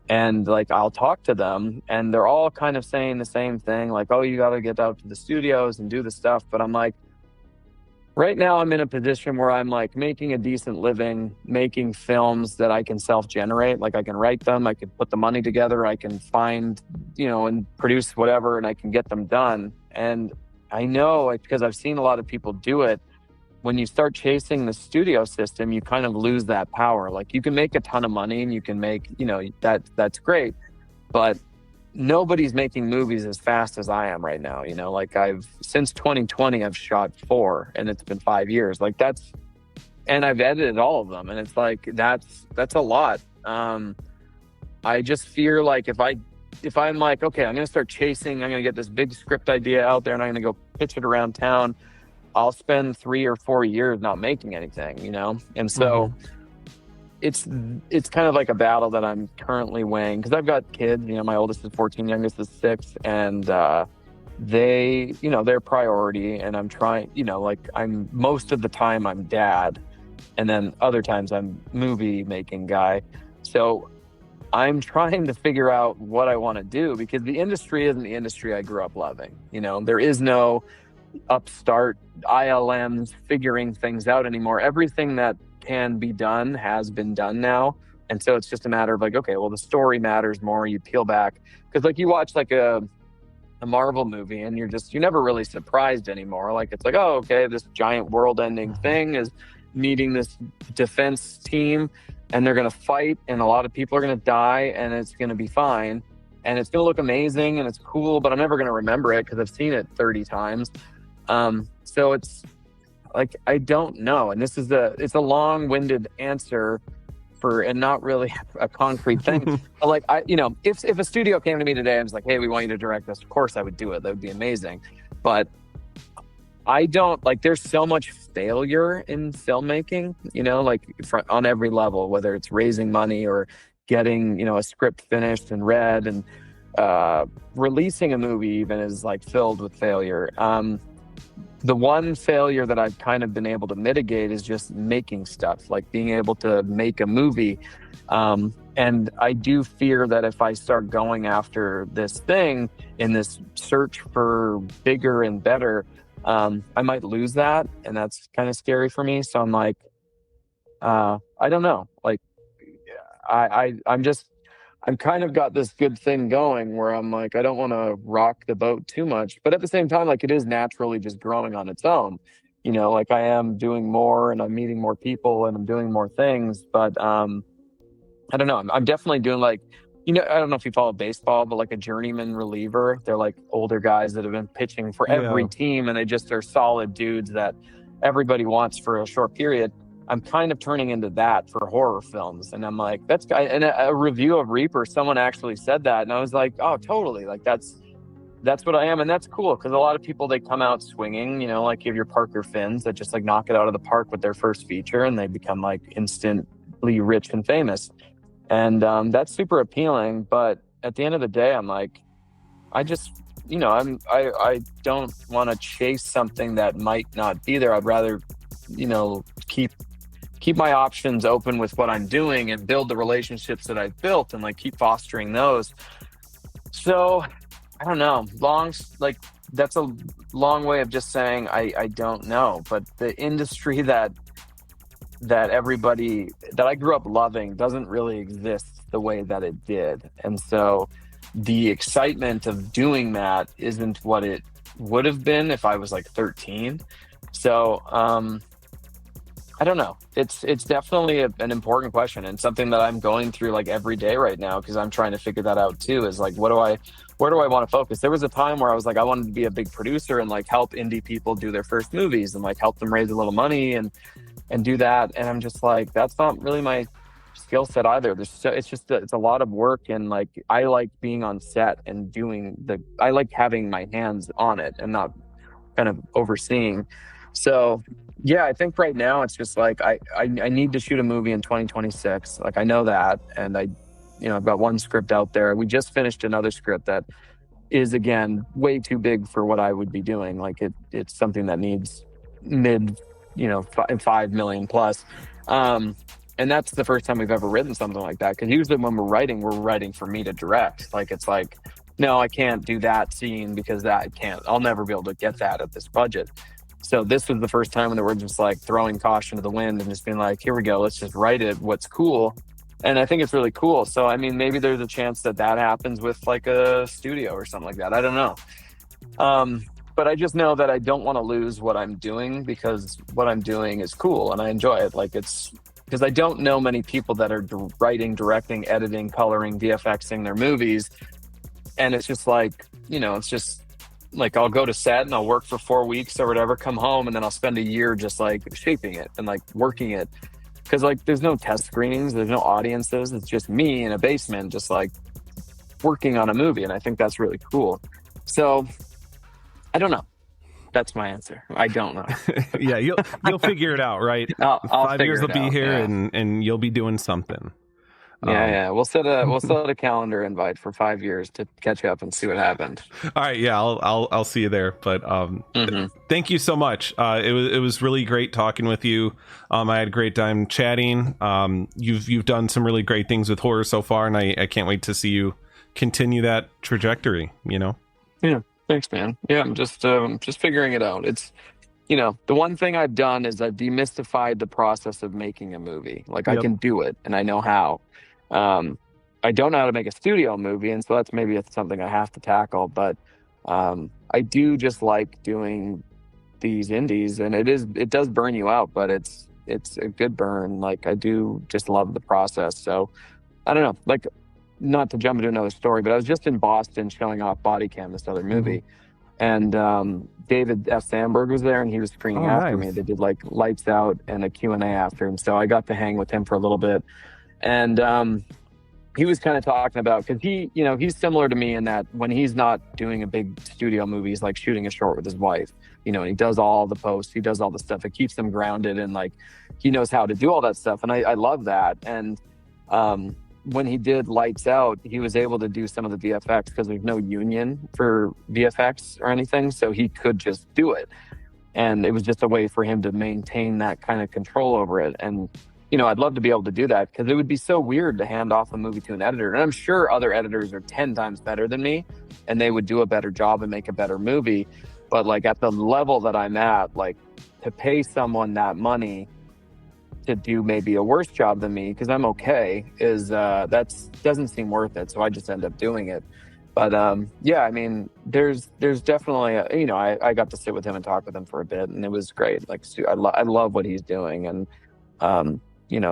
And like, I'll talk to them and they're all kind of saying the same thing. Like, oh, you got to get out to the studios and do the stuff. But I'm like, right now I'm in a position where I'm like making a decent living, making films that I can self-generate. Like I can write them, I can put the money together, I can find, and produce whatever, and I can get them done. And I know, because I've seen a lot of people do it, when you start chasing the studio system, you kind of lose that power. Like you can make a ton of money and you can make, that's great, but nobody's making movies as fast as I am right now. Like since 2020, I've shot 4 and it's been 5 years. Like and I've edited all of them. And it's like, that's a lot. I just fear like if I'm like, okay, I'm going to start chasing, I'm going to get this big script idea out there and I'm going to go pitch it around town, I'll spend 3 or 4 years not making anything, And so it's kind of like a battle that I'm currently weighing, because I've got kids, my oldest is 14, youngest is 6, and they, their priority, and I'm trying, I'm most of the time I'm dad, and then other times I'm movie making guy. So I'm trying to figure out what I want to do, because the industry isn't the industry I grew up loving. There is no upstart ILMs figuring things out anymore. Everything that can be done has been done now, and so it's just a matter of like, okay, well, the story matters more. You peel back, because like you watch like a a Marvel movie, and you're never really surprised anymore. Like, it's like, oh, okay, this giant world-ending thing is needing this defense team, and they're going to fight, and a lot of people are going to die, and it's going to be fine, and it's going to look amazing, and it's cool, but I'm never going to remember it because I've seen it 30 times. So it's like, I don't know, and it's a long-winded answer and not really a concrete thing. But like, if a studio came to me today and was like, hey, we want you to direct this, of course I would do it. That would be amazing. But I don't, like, there's so much failure in filmmaking, like on every level, whether it's raising money or getting, a script finished and read, and releasing a movie even is like filled with failure. The one failure that I've kind of been able to mitigate is just making stuff, like being able to make a movie. And I do fear that if I start going after this thing in this search for bigger and better, I might lose that. And that's kind of scary for me. So I'm like, I don't know. Like, I'm kind of got this good thing going where I'm like, I don't want to rock the boat too much, but at the same time, like, it is naturally just growing on its own, like I am doing more and I'm meeting more people and I'm doing more things, but, I don't know. I'm definitely doing, like, I don't know if you follow baseball, but like a journeyman reliever, they're like older guys that have been pitching for every team, and they just are solid dudes that everybody wants for a short period. I'm kind of turning into that for horror films. And I'm like, and a review of Reaper, someone actually said that. And I was like, oh, totally. Like, that's what I am. And that's cool. Cause a lot of people, they come out swinging, like you have your Parker Finns that just like knock it out of the park with their first feature, and they become like instantly rich and famous. And that's super appealing. But at the end of the day, I'm like, I just, I don't want to chase something that might not be there. I'd rather, keep my options open with what I'm doing and build the relationships that I've built and like keep fostering those. So I don't know, that's a long way of just saying, I don't know, but the industry that everybody that I grew up loving doesn't really exist the way that it did. And so the excitement of doing that isn't what it would have been if I was like 13. So, I don't know. It's definitely an important question, and something that I'm going through like every day right now, because I'm trying to figure that out too, is like, where do I want to focus? There was a time where I was like, I wanted to be a big producer and like help indie people do their first movies and like help them raise a little money and do that. And I'm just like, that's not really my skill set either. It's a lot of work, and like, I like being on set and I like having my hands on it and not kind of overseeing. So yeah, I think right now it's just like I need to shoot a movie in 2026. Like, I know that, and I've got one script out there. We just finished another script that is, again, way too big for what I would be doing. Like, it's something that needs mid, 5 million plus. And that's the first time we've ever written something like that. Because usually when we're writing for me to direct. Like, it's like, no, I can't do that scene because I'll never be able to get that at this budget. So this was the first time when we're just like throwing caution to the wind and just being like, here we go, let's just write it. What's cool. And I think it's really cool. So, I mean, maybe there's a chance that happens with like a studio or something like that. I don't know. But I just know that I don't want to lose what I'm doing, because what I'm doing is cool and I enjoy it. Like, it's because I don't know many people that are writing, directing, editing, coloring, VFXing their movies. And it's just like, it's just like, I'll go to set and I'll work for 4 weeks or whatever, come home, and then I'll spend a year just like shaping it and like working it. Because like, there's no test screenings, there's no audiences. It's just me in a basement, just like working on a movie. And I think that's really cool. So I don't know. That's my answer. I don't know. Yeah, you'll figure it out, right? I'll 5 years will be out, here, yeah. and you'll be doing something. Yeah. We'll set a calendar invite for 5 years to catch up and see what happened. All right, yeah, I'll see you there. But thank you so much. It was really great talking with you. I had a great time chatting. You've done some really great things with horror so far, and I can't wait to see you continue that trajectory. Yeah, thanks, man. Yeah, I'm just figuring it out. It's the one thing I've done is I've demystified the process of making a movie. Like, I can do it and I know how. I don't know how to make a studio movie, and so that's maybe something I have to tackle. But I do just like doing these indies, and it does burn you out, but it's a good burn. Like, I do just love the process. So I don't know, like, not to jump into another story, but I was just in Boston showing off Body Cam, this other movie, and David F. Sandberg was there, and he was screening Oh, after me. nice. They did like lights out and a Q&A after him, so I got to hang with him for a little bit. And he was kind of talking about, because he's similar to me in that when he's not doing a big studio movie, he's like shooting a short with his wife, and he does all the posts, he does all the stuff. It keeps him grounded, and like, he knows how to do all that stuff. And I love that. And when he did Lights Out, he was able to do some of the VFX because there's no union for VFX or anything. So he could just do it. And it was just a way for him to maintain that kind of control over it. And I'd love to be able to do that, because it would be so weird to hand off a movie to an editor. And I'm sure other editors are 10 times better than me, and they would do a better job and make a better movie. But like, at the level that I'm at, like, to pay someone that money to do maybe a worse job than me, because I'm okay, is doesn't seem worth it. So I just end up doing it. But yeah, I mean, there's definitely I got to sit with him and talk with him for a bit, and it was great. Like, I love what he's doing, and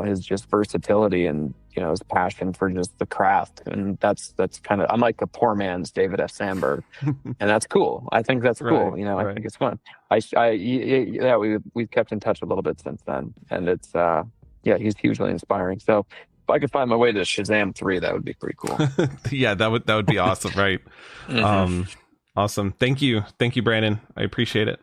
his just versatility, and his passion for just the craft. And that's kind of, I'm like a poor man's David F. Sandberg, and that's cool. I think that's cool. Right, I right. think it's fun. Yeah, we've kept in touch a little bit since then, and it's yeah, he's hugely inspiring. So if I could find my way to Shazam 3, that would be pretty cool. Yeah, that would be awesome, right? Mhm. Awesome. Thank you, Brandon. I appreciate it.